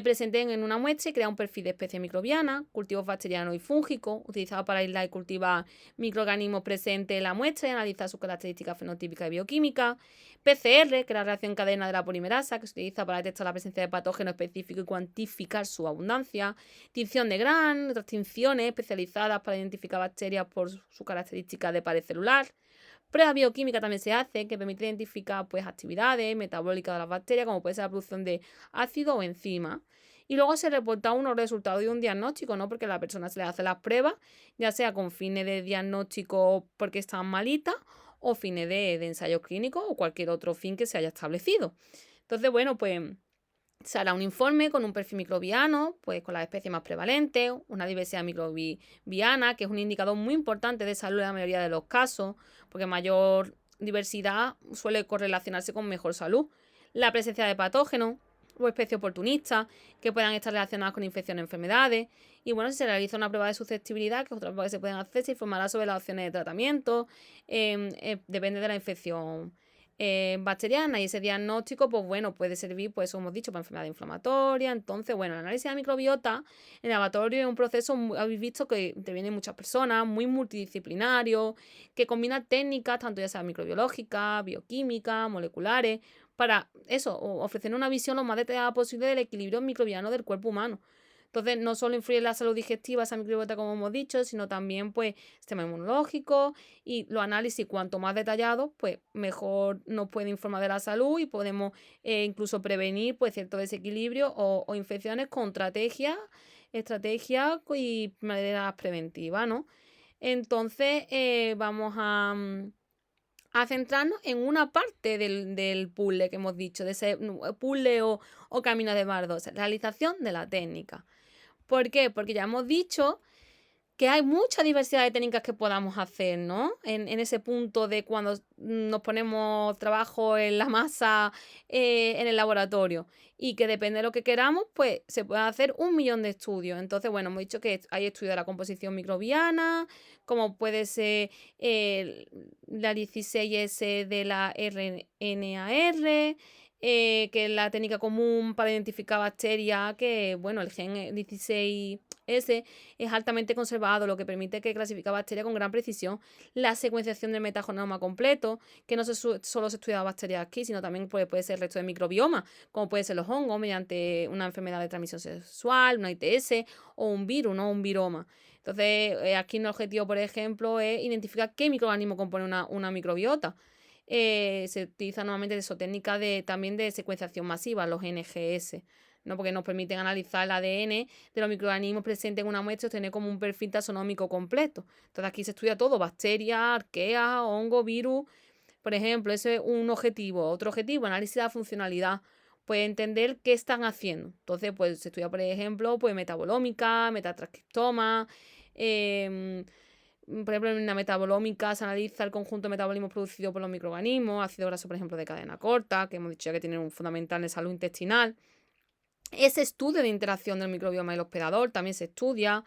presenten en una muestra y crear un perfil de especie microbiana, cultivos bacterianos y fúngicos, utilizados para aislar y cultivar microorganismos presentes en la muestra y analizar sus características fenotípicas y bioquímicas. PCR, que es la reacción en cadena de la polimerasa, que se utiliza para detectar la presencia de patógenos específicos y cuantificar su abundancia. Tinción de Gram, otras tinciones especializadas para identificar bacterias por su característica de pared celular. Prueba bioquímica también se hace, que permite identificar pues, actividades metabólicas de las bacterias, como puede ser la producción de ácido o enzimas. Y luego se reporta unos resultados y un diagnóstico, ¿no? Porque a la persona se le hace las pruebas, ya sea con fines de diagnóstico porque están malitas o fines de ensayos clínicos o cualquier otro fin que se haya establecido. Entonces, bueno, pues se hará un informe con un perfil microbiano, pues con las especies más prevalentes, una diversidad microbiana, que es un indicador muy importante de salud en la mayoría de los casos, porque mayor diversidad suele correlacionarse con mejor salud. La presencia de patógenos o especies oportunistas que puedan estar relacionadas con infecciones o enfermedades. Y bueno, si se realiza una prueba de susceptibilidad, que es otra prueba que se pueden hacer, se informará sobre las opciones de tratamiento, depende de la infección bacteriana, y ese diagnóstico, pues bueno, puede servir, pues como hemos dicho, para enfermedad inflamatoria. Entonces, bueno, el análisis de la microbiota en el laboratorio es un proceso, habéis visto que intervienen muchas personas, muy multidisciplinario, que combina técnicas, tanto ya sea microbiológicas, bioquímicas, moleculares, para eso, ofrecer una visión lo más detallada posible del equilibrio microbiano del cuerpo humano. Entonces, no solo influye en la salud digestiva esa microbiota, como hemos dicho, sino también, pues, sistema inmunológico, y los análisis, cuanto más detallados, pues, mejor nos puede informar de la salud y podemos incluso prevenir, pues, cierto desequilibrio o infecciones con estrategias y maneras preventivas, ¿no? Entonces, vamos a centrarnos en una parte del puzzle que hemos dicho, de ese puzzle o camino de bardo, o sea, realización de la técnica. ¿Por qué? Porque ya hemos dicho que hay mucha diversidad de técnicas que podamos hacer, ¿no? En ese punto de cuando nos ponemos trabajo en la masa en el laboratorio, y que depende de lo que queramos, pues se puede hacer un millón de estudios. Entonces, bueno, hemos dicho que hay estudios de la composición microbiana, como puede ser la 16S de la RNAR, que es la técnica común para identificar bacterias, que, bueno, el gen 16S es altamente conservado, lo que permite que clasifique bacterias con gran precisión. La secuenciación del metagenoma completo, que no solo se estudia bacterias aquí, sino también puede ser el resto de microbioma, como puede ser los hongos, mediante una enfermedad de transmisión sexual, una ITS, o un virus, ¿no? Un viroma. Entonces, aquí el objetivo, por ejemplo, es identificar qué microorganismo compone una microbiota. Se utiliza normalmente eso, técnicas también de secuenciación masiva, los NGS, ¿no? Porque nos permiten analizar el ADN de los microorganismos presentes en una muestra y obtener como un perfil taxonómico completo. Entonces aquí se estudia todo: bacterias, arqueas, hongos, virus. Por ejemplo, ese es un objetivo. Otro objetivo, análisis de la funcionalidad. Pues entender qué están haciendo. Entonces, pues se estudia, por ejemplo, pues metabolómica, metatranscriptoma. Por ejemplo, en la metabolómica se analiza el conjunto de metabolismos producidos por los microorganismos, ácido graso, por ejemplo, de cadena corta, que hemos dicho ya que tienen un fundamental en salud intestinal. Ese estudio de interacción del microbioma y el hospedador también se estudia.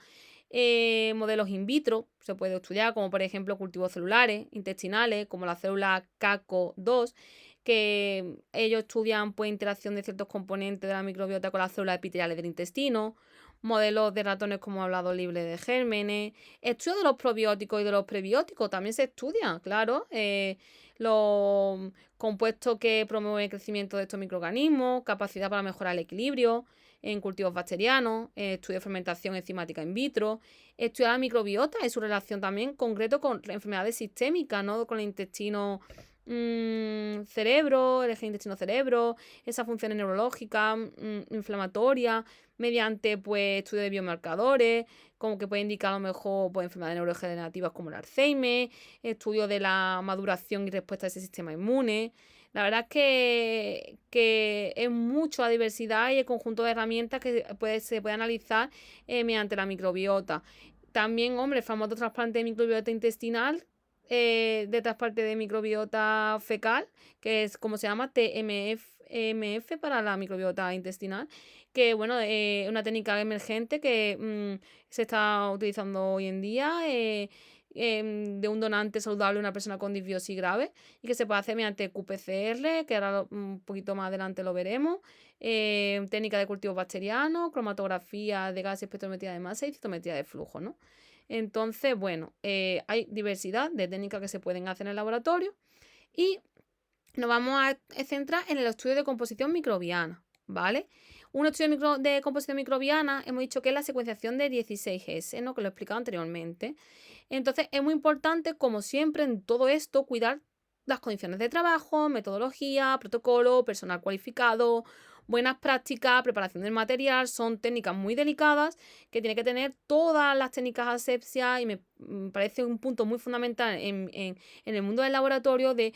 Modelos in vitro se puede estudiar, como por ejemplo cultivos celulares intestinales, como la célula CACO2, que ellos estudian, pues, interacción de ciertos componentes de la microbiota con las células epiteliales del intestino. Modelos de ratones, como he hablado, libres de gérmenes. Estudios de los probióticos y de los prebióticos también se estudian, claro. Los compuestos que promueven el crecimiento de estos microorganismos, capacidad para mejorar el equilibrio en cultivos bacterianos, estudio de fermentación enzimática in vitro, estudiar la microbiota y su relación también concreto con enfermedades sistémicas, ¿no? Con el intestino cerebro, el eje intestino-cerebro, esas funciones neurológicas, inflamatorias, mediante, pues, estudio de biomarcadores, como que puede indicar a lo mejor, pues, enfermedades neurodegenerativas como el Alzheimer, estudio de la maduración y respuesta de ese sistema inmune. La verdad es que es mucho la diversidad y el conjunto de herramientas que se puede analizar mediante la microbiota. También, hombre, el famoso trasplante de microbiota intestinal, de trasplante de microbiota fecal, que es como se llama, TMF para la microbiota intestinal, que, bueno, es una técnica emergente que se está utilizando hoy en día, de un donante saludable a una persona con disbiosis grave, y que se puede hacer mediante qPCR, que ahora un poquito más adelante lo veremos, técnica de cultivo bacteriano, cromatografía de gas, espectrometría de masa y citometría de flujo, ¿no? Entonces, bueno, hay diversidad de técnicas que se pueden hacer en el laboratorio, y nos vamos a centrar en el estudio de composición microbiana, ¿vale? Un estudio de composición microbiana, hemos dicho que es la secuenciación de 16S, ¿no? Que lo he explicado anteriormente. Entonces, es muy importante, como siempre en todo esto, cuidar las condiciones de trabajo, metodología, protocolo, personal cualificado, buenas prácticas, preparación del material, son técnicas muy delicadas que tiene que tener todas las técnicas asepsia y me parece un punto muy fundamental en el mundo del laboratorio de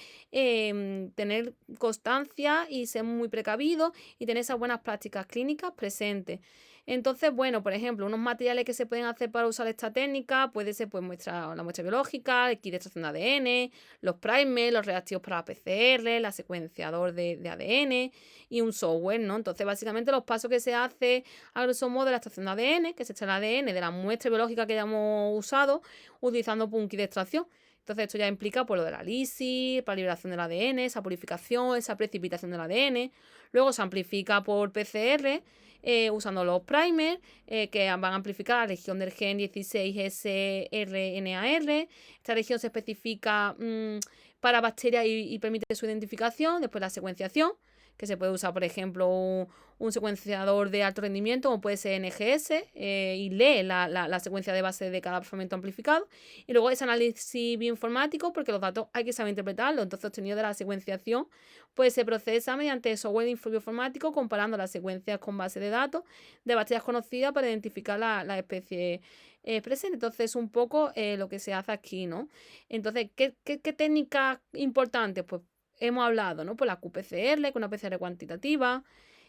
tener constancia y ser muy precavido y tener esas buenas prácticas clínicas presentes. Entonces, bueno, por ejemplo, unos materiales que se pueden hacer para usar esta técnica puede ser pues la muestra biológica, el kit de extracción de ADN, los primers, los reactivos para la PCR, la secuenciador de ADN y un software, ¿no? Entonces, básicamente los pasos que se hace a grosso modo de la extracción de ADN, que se echa el ADN de la muestra biológica que ya hemos usado, utilizando pues, un kit de extracción. Entonces esto ya implica pues, lo de la lisis, para liberación del ADN, esa purificación, esa precipitación del ADN. Luego se amplifica por PCR usando los primers que van a amplificar la región del gen 16S-RNAR. Esta región se especifica para bacterias y permite su identificación. Después la secuenciación, que se puede usar, por ejemplo, un secuenciador de alto rendimiento, como puede ser NGS, y lee la secuencia de base de cada fragmento amplificado. Y luego ese análisis bioinformático, porque los datos hay que saber interpretarlos. Entonces, obtenido de la secuenciación, pues se procesa mediante software bioinformático comparando las secuencias con base de datos de bacterias conocidas para identificar la especie presente. Entonces, un poco lo que se hace aquí, ¿no? Entonces, ¿qué técnicas importantes? Pues hemos hablado, ¿no? Pues la qPCR, que es una PCR cuantitativa,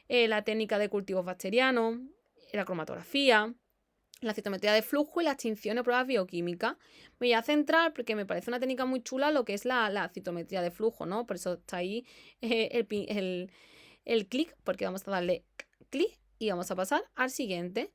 la técnica de cultivos bacterianos, la cromatografía, la citometría de flujo y la extinción de pruebas bioquímicas. Me voy a centrar porque me parece una técnica muy chula lo que es la citometría de flujo, ¿no? Por eso está ahí el clic, porque vamos a darle clic y vamos a pasar al siguiente.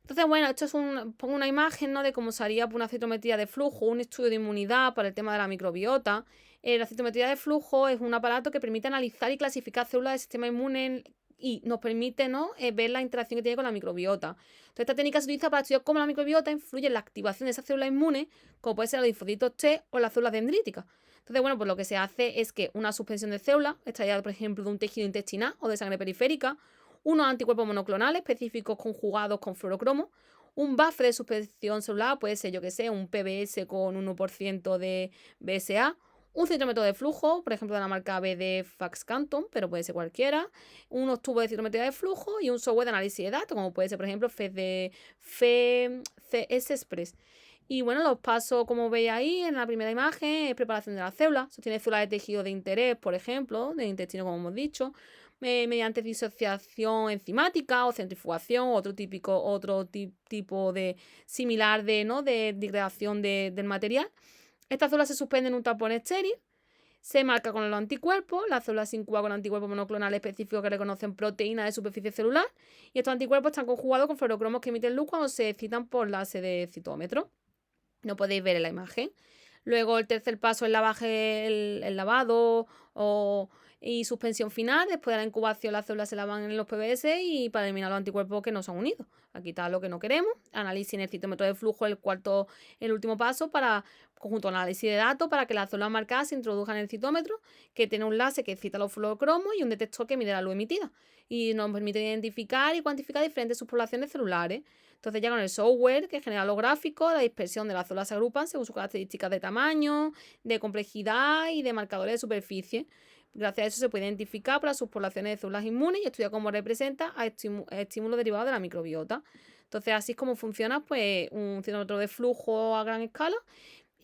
Entonces, bueno, esto es pongo una imagen, ¿no? De cómo se haría por una citometría de flujo, un estudio de inmunidad para el tema de la microbiota. La citometría de flujo es un aparato que permite analizar y clasificar células del sistema inmune y nos permite, ¿no? Ver la interacción que tiene con la microbiota. Entonces, esta técnica se utiliza para estudiar cómo la microbiota influye en la activación de esas células inmunes, como puede ser los linfocitos T o las células dendríticas. Entonces, bueno, pues lo que se hace es que una suspensión de células, extraída, por ejemplo, de un tejido intestinal o de sangre periférica, unos anticuerpos monoclonales específicos conjugados con fluorocromo, un buffer de suspensión celular, puede ser, yo que sé, un PBS con 1% de BSA, un citrómetro de flujo, por ejemplo, de la marca BD Faxcanton, pero puede ser cualquiera, unos tubos de citrometría de flujo y un software de análisis de datos, como puede ser, por ejemplo, CS Express. Y bueno, los pasos, como veis ahí en la primera imagen, es preparación de las células. Sostiene células de tejido de interés, por ejemplo, de intestino, como hemos dicho, mediante disociación enzimática o centrifugación, otro tipo de similar de degradación del material. Estas células se suspenden en un tapón estéril, se marca con los anticuerpos, las células se incuban con anticuerpos monoclonales específicos que reconocen proteínas de superficie celular y estos anticuerpos están conjugados con fluorocromos que emiten luz cuando se excitan por la de citómetro. No podéis ver en la imagen. Luego el tercer paso es el lavado y suspensión final. Después de la incubación las células se lavan en los PBS y para eliminar los anticuerpos que no se han unido. A quitar lo que no queremos. Análisis en el citómetro de flujo, el último paso conjunto con análisis de datos para que las células marcadas se introduzcan en el citómetro, que tiene un láser que excita los fluorocromos y un detector que mide la luz emitida. Y nos permite identificar y cuantificar diferentes subpoblaciones celulares. Entonces ya con el software que genera los gráficos, la dispersión de las células se agrupan según sus características de tamaño, de complejidad y de marcadores de superficie. Gracias a eso se puede identificar por las subpoblaciones de células inmunes y estudiar cómo representa a estímulos derivados de la microbiota. Entonces así es como funciona pues, un citrómetro de flujo a gran escala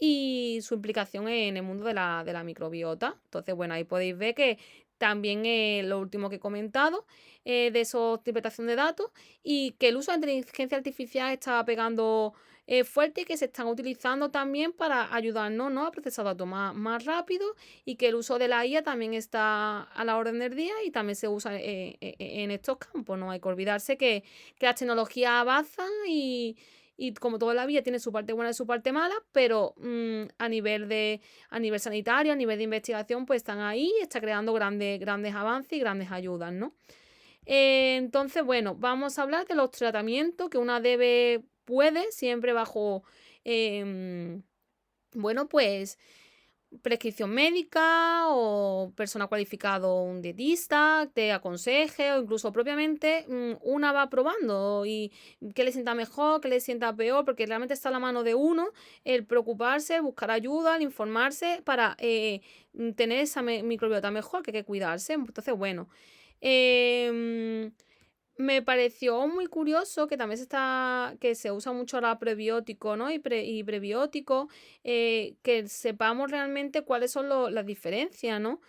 y su implicación en el mundo de la microbiota. Entonces, bueno, ahí podéis ver que también lo último que he comentado de esa interpretación de datos y que el uso de la inteligencia artificial está pegando fuerte y que se están utilizando también para ayudarnos, ¿no? A procesar datos más rápido y que el uso de la IA también está a la orden del día y también se usa en estos campos. No hay que olvidarse que las tecnologías avanzan y como toda la vida tiene su parte buena y su parte mala, pero a nivel sanitario, a nivel de investigación, pues están ahí, está creando grandes avances y grandes ayudas, ¿no? Entonces, bueno, vamos a hablar de los tratamientos que una puede, siempre bajo, bueno, pues prescripción médica o persona cualificada, un dietista, te aconseje o incluso propiamente una va probando y qué le sienta mejor, qué le sienta peor, porque realmente está a la mano de uno el preocuparse, el buscar ayuda, el informarse para tener esa microbiota mejor, que hay que cuidarse. Entonces, bueno, em, me pareció muy curioso que también que se usa mucho ahora prebiótico, ¿no? Y prebiótico, que sepamos realmente cuáles son las diferencias, ¿no?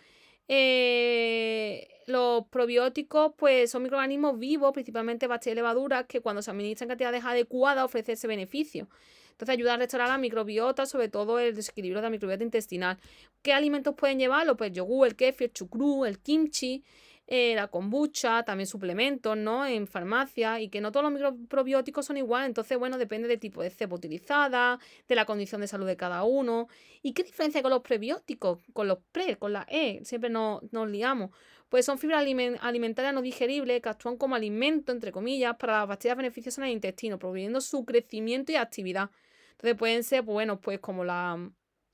Los probióticos, pues, son microorganismos vivos, principalmente bacterias y levaduras, que cuando se administran en cantidades adecuadas ofrecen ese beneficio. Entonces ayuda a restaurar la microbiota, sobre todo el desequilibrio de la microbiota intestinal. ¿Qué alimentos pueden llevarlo? Pues yogur, el kefir, el chucrú, el kimchi, la kombucha, también suplementos, ¿no? En farmacia, y que no todos los microbióticos son iguales, entonces, bueno, depende del tipo de cepa utilizada, de la condición de salud de cada uno. ¿Y qué diferencia con los prebióticos? Con los con la E, siempre nos liamos. Pues son fibras alimentarias no digeribles que actúan como alimento, entre comillas, para las bacterias beneficiosas en el intestino, promoviendo su crecimiento y actividad. Entonces pueden ser, pues, bueno, pues como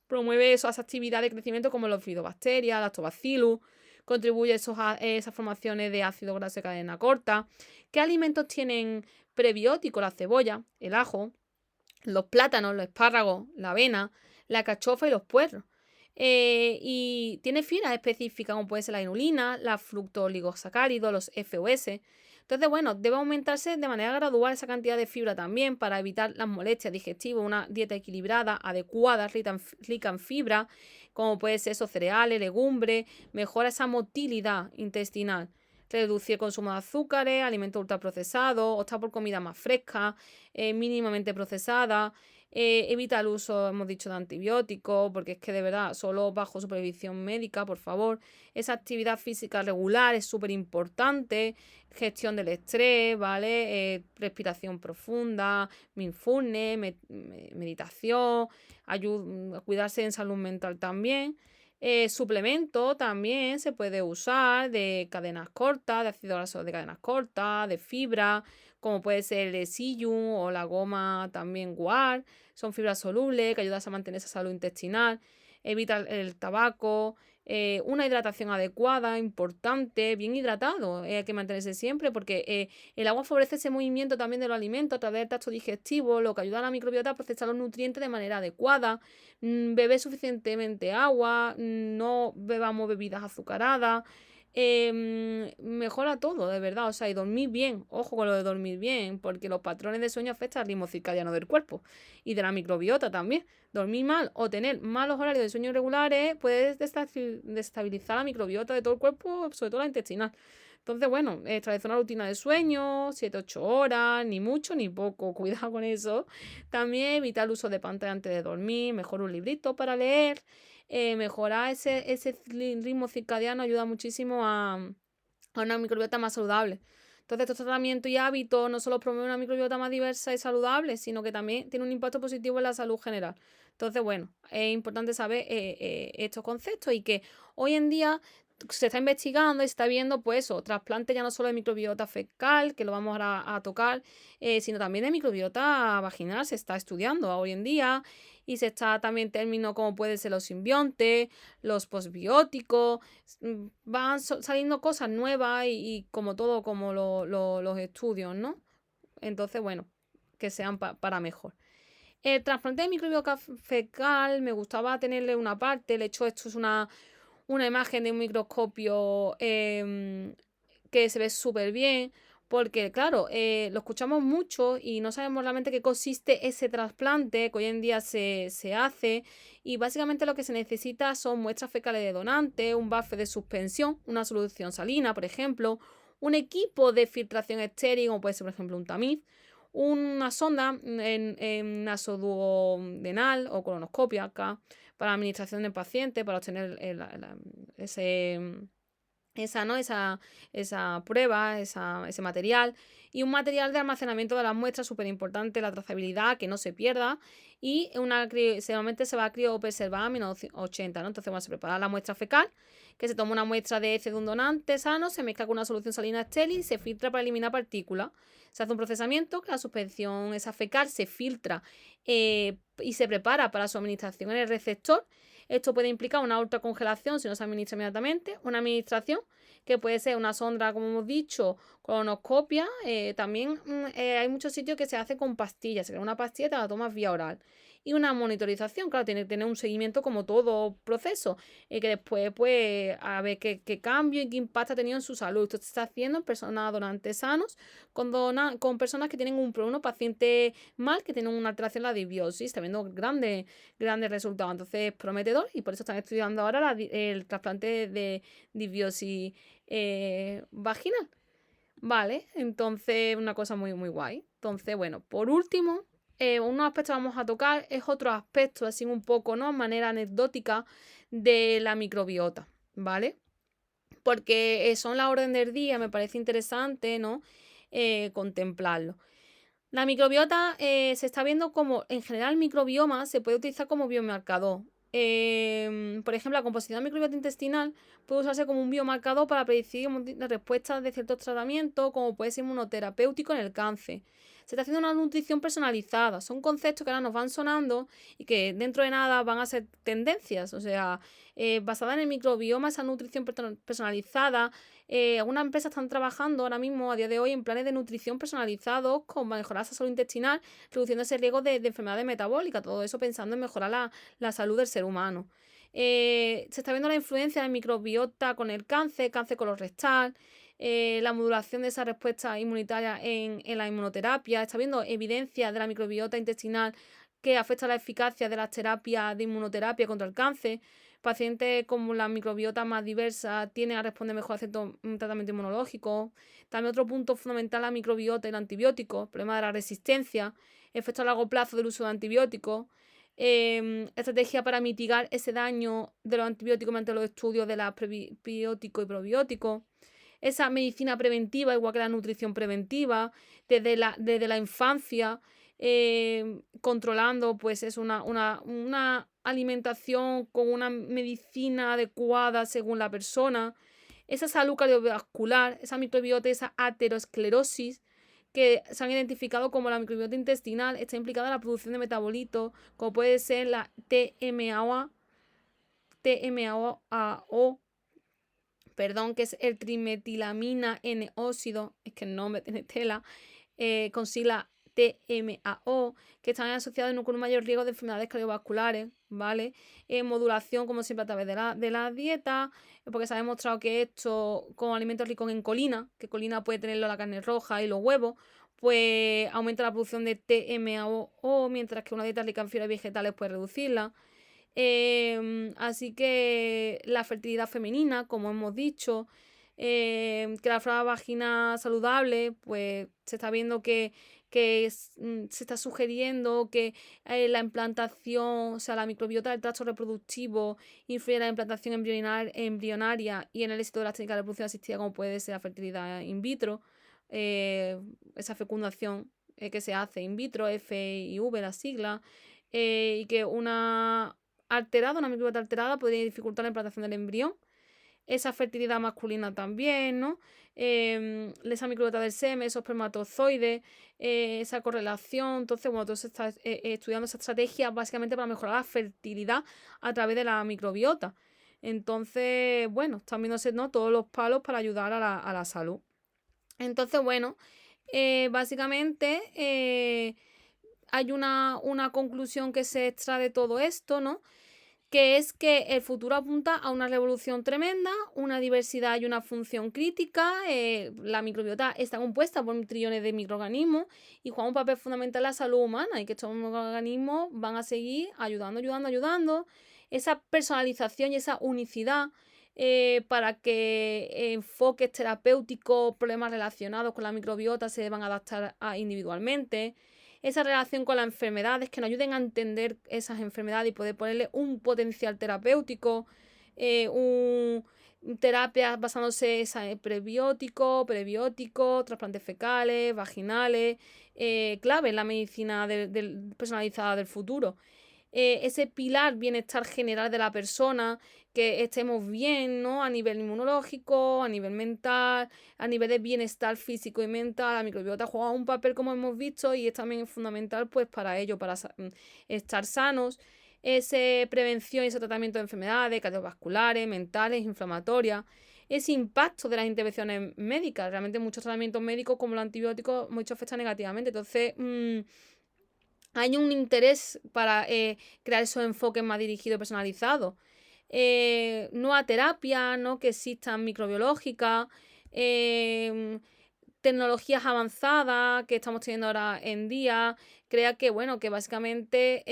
promueve esas actividades de crecimiento como los bifidobacterias, lactobacillus, contribuye esas formaciones de ácido graso de cadena corta. ¿Qué alimentos tienen prebióticos? La cebolla, el ajo, los plátanos, los espárragos, la avena, la cachofa y los puerros. Y tiene fibras específicas como puede ser la inulina, la fructooligosacáridos, los FOS. Entonces, bueno, debe aumentarse de manera gradual esa cantidad de fibra también para evitar las molestias digestivas, una dieta equilibrada, adecuada, rica en fibra, como puede ser esos cereales, legumbres, mejora esa motilidad intestinal. Reducir el consumo de azúcares, alimentos ultraprocesados, optar por comida más fresca, mínimamente procesada. Evita el uso, hemos dicho, de antibióticos, porque es que de verdad, solo bajo supervisión médica, por favor. Esa actividad física regular es súper importante. Gestión del estrés, ¿vale? Respiración profunda, mindfulness, meditación, ayuda a cuidarse en salud mental también. Suplemento también se puede usar de cadenas cortas, de ácido graso de cadenas cortas, de fibra, como puede ser el psyllium o la goma también guar. Son fibras solubles que ayudan a mantener esa salud intestinal, evita el tabaco, una hidratación adecuada, importante, bien hidratado, hay que mantenerse siempre porque el agua favorece ese movimiento también de los alimentos a través del tracto digestivo, lo que ayuda a la microbiota a procesar los nutrientes de manera adecuada. Beber suficientemente agua, no bebamos bebidas azucaradas. Mejora todo, de verdad, o sea, y dormir bien, ojo con lo de dormir bien, porque los patrones de sueño afectan al ritmo circadiano del cuerpo y de la microbiota también. Dormir mal o tener malos horarios de sueño irregulares puede destabilizar la microbiota de todo el cuerpo, sobre todo la intestinal. Entonces, bueno, establecer una rutina de sueño, 7-8 horas, ni mucho ni poco, cuidado con eso. También evitar el uso de pantalla antes de dormir, mejor un librito para leer. Mejorar ese ritmo circadiano ayuda muchísimo a una microbiota más saludable. Entonces, estos tratamientos y hábitos no solo promueven una microbiota más diversa y saludable, sino que también tiene un impacto positivo en la salud general. Entonces, bueno, es importante saber estos conceptos y que hoy en día se está investigando y se está viendo, pues eso, trasplante ya no solo de microbiota fecal, que lo vamos a tocar, sino también de microbiota vaginal, se está estudiando hoy en día y se está también términos como pueden ser los simbiontes, los posbióticos, van saliendo cosas nuevas y como todo, como los estudios, ¿no? Entonces, bueno, que sean para mejor. El trasplante de microbiota fecal me gustaba tenerle una parte, de hecho esto es una imagen de un microscopio que se ve súper bien, porque claro, lo escuchamos mucho y no sabemos realmente qué consiste ese trasplante que hoy en día se hace, y básicamente lo que se necesita son muestras fecales de donante, un buffer de suspensión, una solución salina, por ejemplo, un equipo de filtración estéril, como puede ser, por ejemplo, un tamiz, una sonda en nasoduodenal o colonoscopia acá, para la administración del paciente, para obtener esa, ¿no? esa prueba, ese material, y un material de almacenamiento de las muestras, súper importante, la trazabilidad, que no se pierda, y seguramente se va a criopreservar a -80, ¿no? Entonces, bueno, se prepara la muestra fecal, que se toma una muestra de heces de un donante sano, se mezcla con una solución salina estéril y se filtra para eliminar partículas. Se hace un procesamiento, que la suspensión esa fecal se filtra y se prepara para su administración en el receptor. Esto puede implicar una ultracongelación si no se administra inmediatamente, una administración que puede ser una sonda, como hemos dicho, colonoscopia. También hay muchos sitios que se hace con pastillas, se crea una pastilla y te la tomas vía oral. Y una monitorización, claro, tiene que tener un seguimiento como todo proceso, y que después, pues, a ver qué cambio y qué impacto ha tenido en su salud. Esto se está haciendo en personas donantes sanos, con personas que tienen unos pacientes mal, que tienen una alteración en la disbiosis. Está viendo grandes resultados. Entonces es prometedor y por eso están estudiando ahora el trasplante de disbiosis vaginal. Vale, entonces una cosa muy, muy guay. Entonces, bueno, por último, unos aspectos que vamos a tocar es otro aspecto, así un poco, ¿no? Manera anecdótica de la microbiota, ¿vale? Porque son la orden del día, me parece interesante, ¿no? Contemplarlo. La microbiota se está viendo como, en general, el microbioma se puede utilizar como biomarcador. Por ejemplo, la composición del microbiota intestinal puede usarse como un biomarcador para predecir las respuestas de ciertos tratamientos, como puede ser inmunoterapéutico en el cáncer. Se está haciendo una nutrición personalizada. Son conceptos que ahora nos van sonando y que dentro de nada van a ser tendencias. O sea, basada en el microbioma, esa nutrición personalizada. Algunas empresas están trabajando ahora mismo, a día de hoy, en planes de nutrición personalizados con mejorar la salud intestinal, reduciendo ese riesgo de enfermedades metabólicas. Todo eso pensando en mejorar la salud del ser humano. Se está viendo la influencia del microbiota con el cáncer colorectal, la modulación de esa respuesta inmunitaria en la inmunoterapia. Está viendo evidencia de la microbiota intestinal que afecta la eficacia de las terapias de inmunoterapia contra el cáncer. Pacientes con la microbiota más diversa tienden a responder mejor a ciertos tratamientos inmunológicos. También otro punto fundamental, la microbiota y el antibiótico, el problema de la resistencia, efecto a largo plazo del uso de antibióticos, estrategia para mitigar ese daño de los antibióticos mediante los estudios de los prebióticos y probióticos. Esa medicina preventiva, igual que la nutrición preventiva, desde la infancia, controlando, pues es una alimentación con una medicina adecuada según la persona. Esa salud cardiovascular, esa microbiota, esa aterosclerosis, que se han identificado como la microbiota intestinal, está implicada en la producción de metabolitos, como puede ser la TMAO, perdón, que es el trimetilamina N-óxido, es que el nombre tiene tela, con sigla TMAO, que están asociados con un mayor riesgo de enfermedades cardiovasculares, ¿vale? Modulación, como siempre, a través de la dieta, porque se ha demostrado que esto, con alimentos ricos en colina, que colina puede tenerlo la carne roja y los huevos, pues aumenta la producción de TMAO, mientras que una dieta rica en fibras vegetales puede reducirla. Así que la fertilidad femenina, como hemos dicho, que la flora vagina saludable, pues se está viendo se está sugiriendo que la implantación, o sea, la microbiota del tracto reproductivo influye en la implantación embrionaria y en el éxito de las técnicas de reproducción asistida, como puede ser la fertilidad in vitro, esa fecundación que se hace in vitro, FIV, la sigla, y que una microbiota alterada podría dificultar la implantación del embrión. Esa fertilidad masculina también, ¿no? Esa microbiota del semen, esos espermatozoides, esa correlación. Entonces, bueno, todo se está estudiando esa estrategia básicamente para mejorar la fertilidad a través de la microbiota. Entonces, bueno, están viéndose, ¿no?, todos los palos para ayudar a la salud. Entonces, bueno, básicamente hay una conclusión que se extrae de todo esto, ¿no? Que es que el futuro apunta a una revolución tremenda, una diversidad y una función crítica. La microbiota está compuesta por trillones de microorganismos y juega un papel fundamental en la salud humana, y que estos microorganismos van a seguir ayudando. Esa personalización y esa unicidad, para que enfoques terapéuticos, problemas relacionados con la microbiota se van a adaptar individualmente. Esa relación con las enfermedades, que nos ayuden a entender esas enfermedades y poder ponerle un potencial terapéutico, terapias basándose en prebióticos, trasplantes fecales, vaginales, clave en la medicina personalizada del futuro. Ese pilar bienestar general de la persona, que estemos bien, ¿no?, a nivel inmunológico, a nivel mental, a nivel de bienestar físico y mental. La microbiota juega un papel, como hemos visto, y es también fundamental, pues, para ello, para estar sanos. esa prevención y ese tratamiento de enfermedades cardiovasculares, mentales, inflamatorias, ese impacto de las intervenciones médicas. Realmente muchos tratamientos médicos como los antibióticos muchos afectan negativamente. Entonces, hay un interés para crear esos enfoques más dirigidos y personalizados. Nueva terapia, ¿no? Que existan microbiológicas, tecnologías avanzadas que estamos teniendo ahora en día, crea que, bueno, que básicamente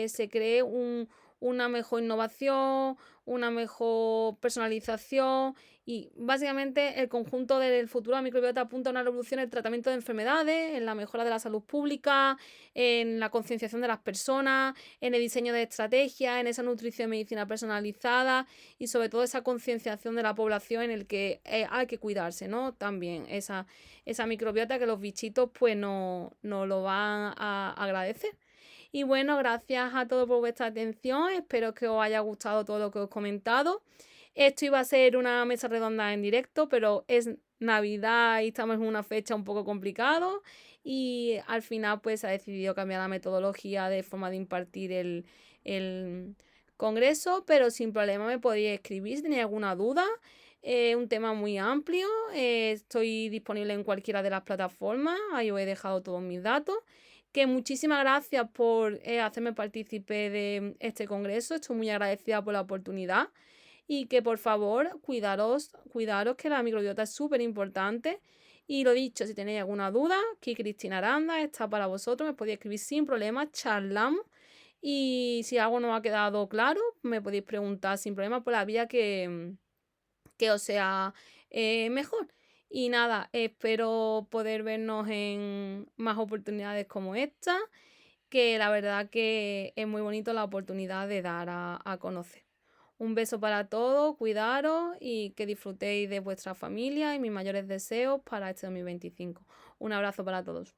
se cree una mejor innovación, una mejor personalización y básicamente el conjunto del futuro de la microbiota apunta a una revolución en el tratamiento de enfermedades, en la mejora de la salud pública, en la concienciación de las personas, en el diseño de estrategias, en esa nutrición y medicina personalizada y sobre todo esa concienciación de la población en el que hay que cuidarse, ¿no? También esa microbiota que los bichitos pues no lo van a agradecer. Y bueno, gracias a todos por vuestra atención, espero que os haya gustado todo lo que os he comentado. Esto iba a ser una mesa redonda en directo, pero es Navidad y estamos en una fecha un poco complicado y al final pues se ha decidido cambiar la metodología de forma de impartir el congreso, pero sin problema me podéis escribir si tenéis alguna duda. Un tema muy amplio, estoy disponible en cualquiera de las plataformas, ahí os he dejado todos mis datos. Que muchísimas gracias por hacerme partícipe de este congreso, estoy muy agradecida por la oportunidad y que por favor cuidaros que la microbiota es súper importante. Y lo dicho, si tenéis alguna duda, aquí Cristina Aranda está para vosotros, me podéis escribir sin problema, charlamos. Y si algo no ha quedado claro, me podéis preguntar sin problema por la vía que os sea mejor. Y nada, espero poder vernos en más oportunidades como esta, que la verdad que es muy bonito la oportunidad de dar a conocer. Un beso para todos, cuidaros y que disfrutéis de vuestra familia y mis mayores deseos para este 2025. Un abrazo para todos.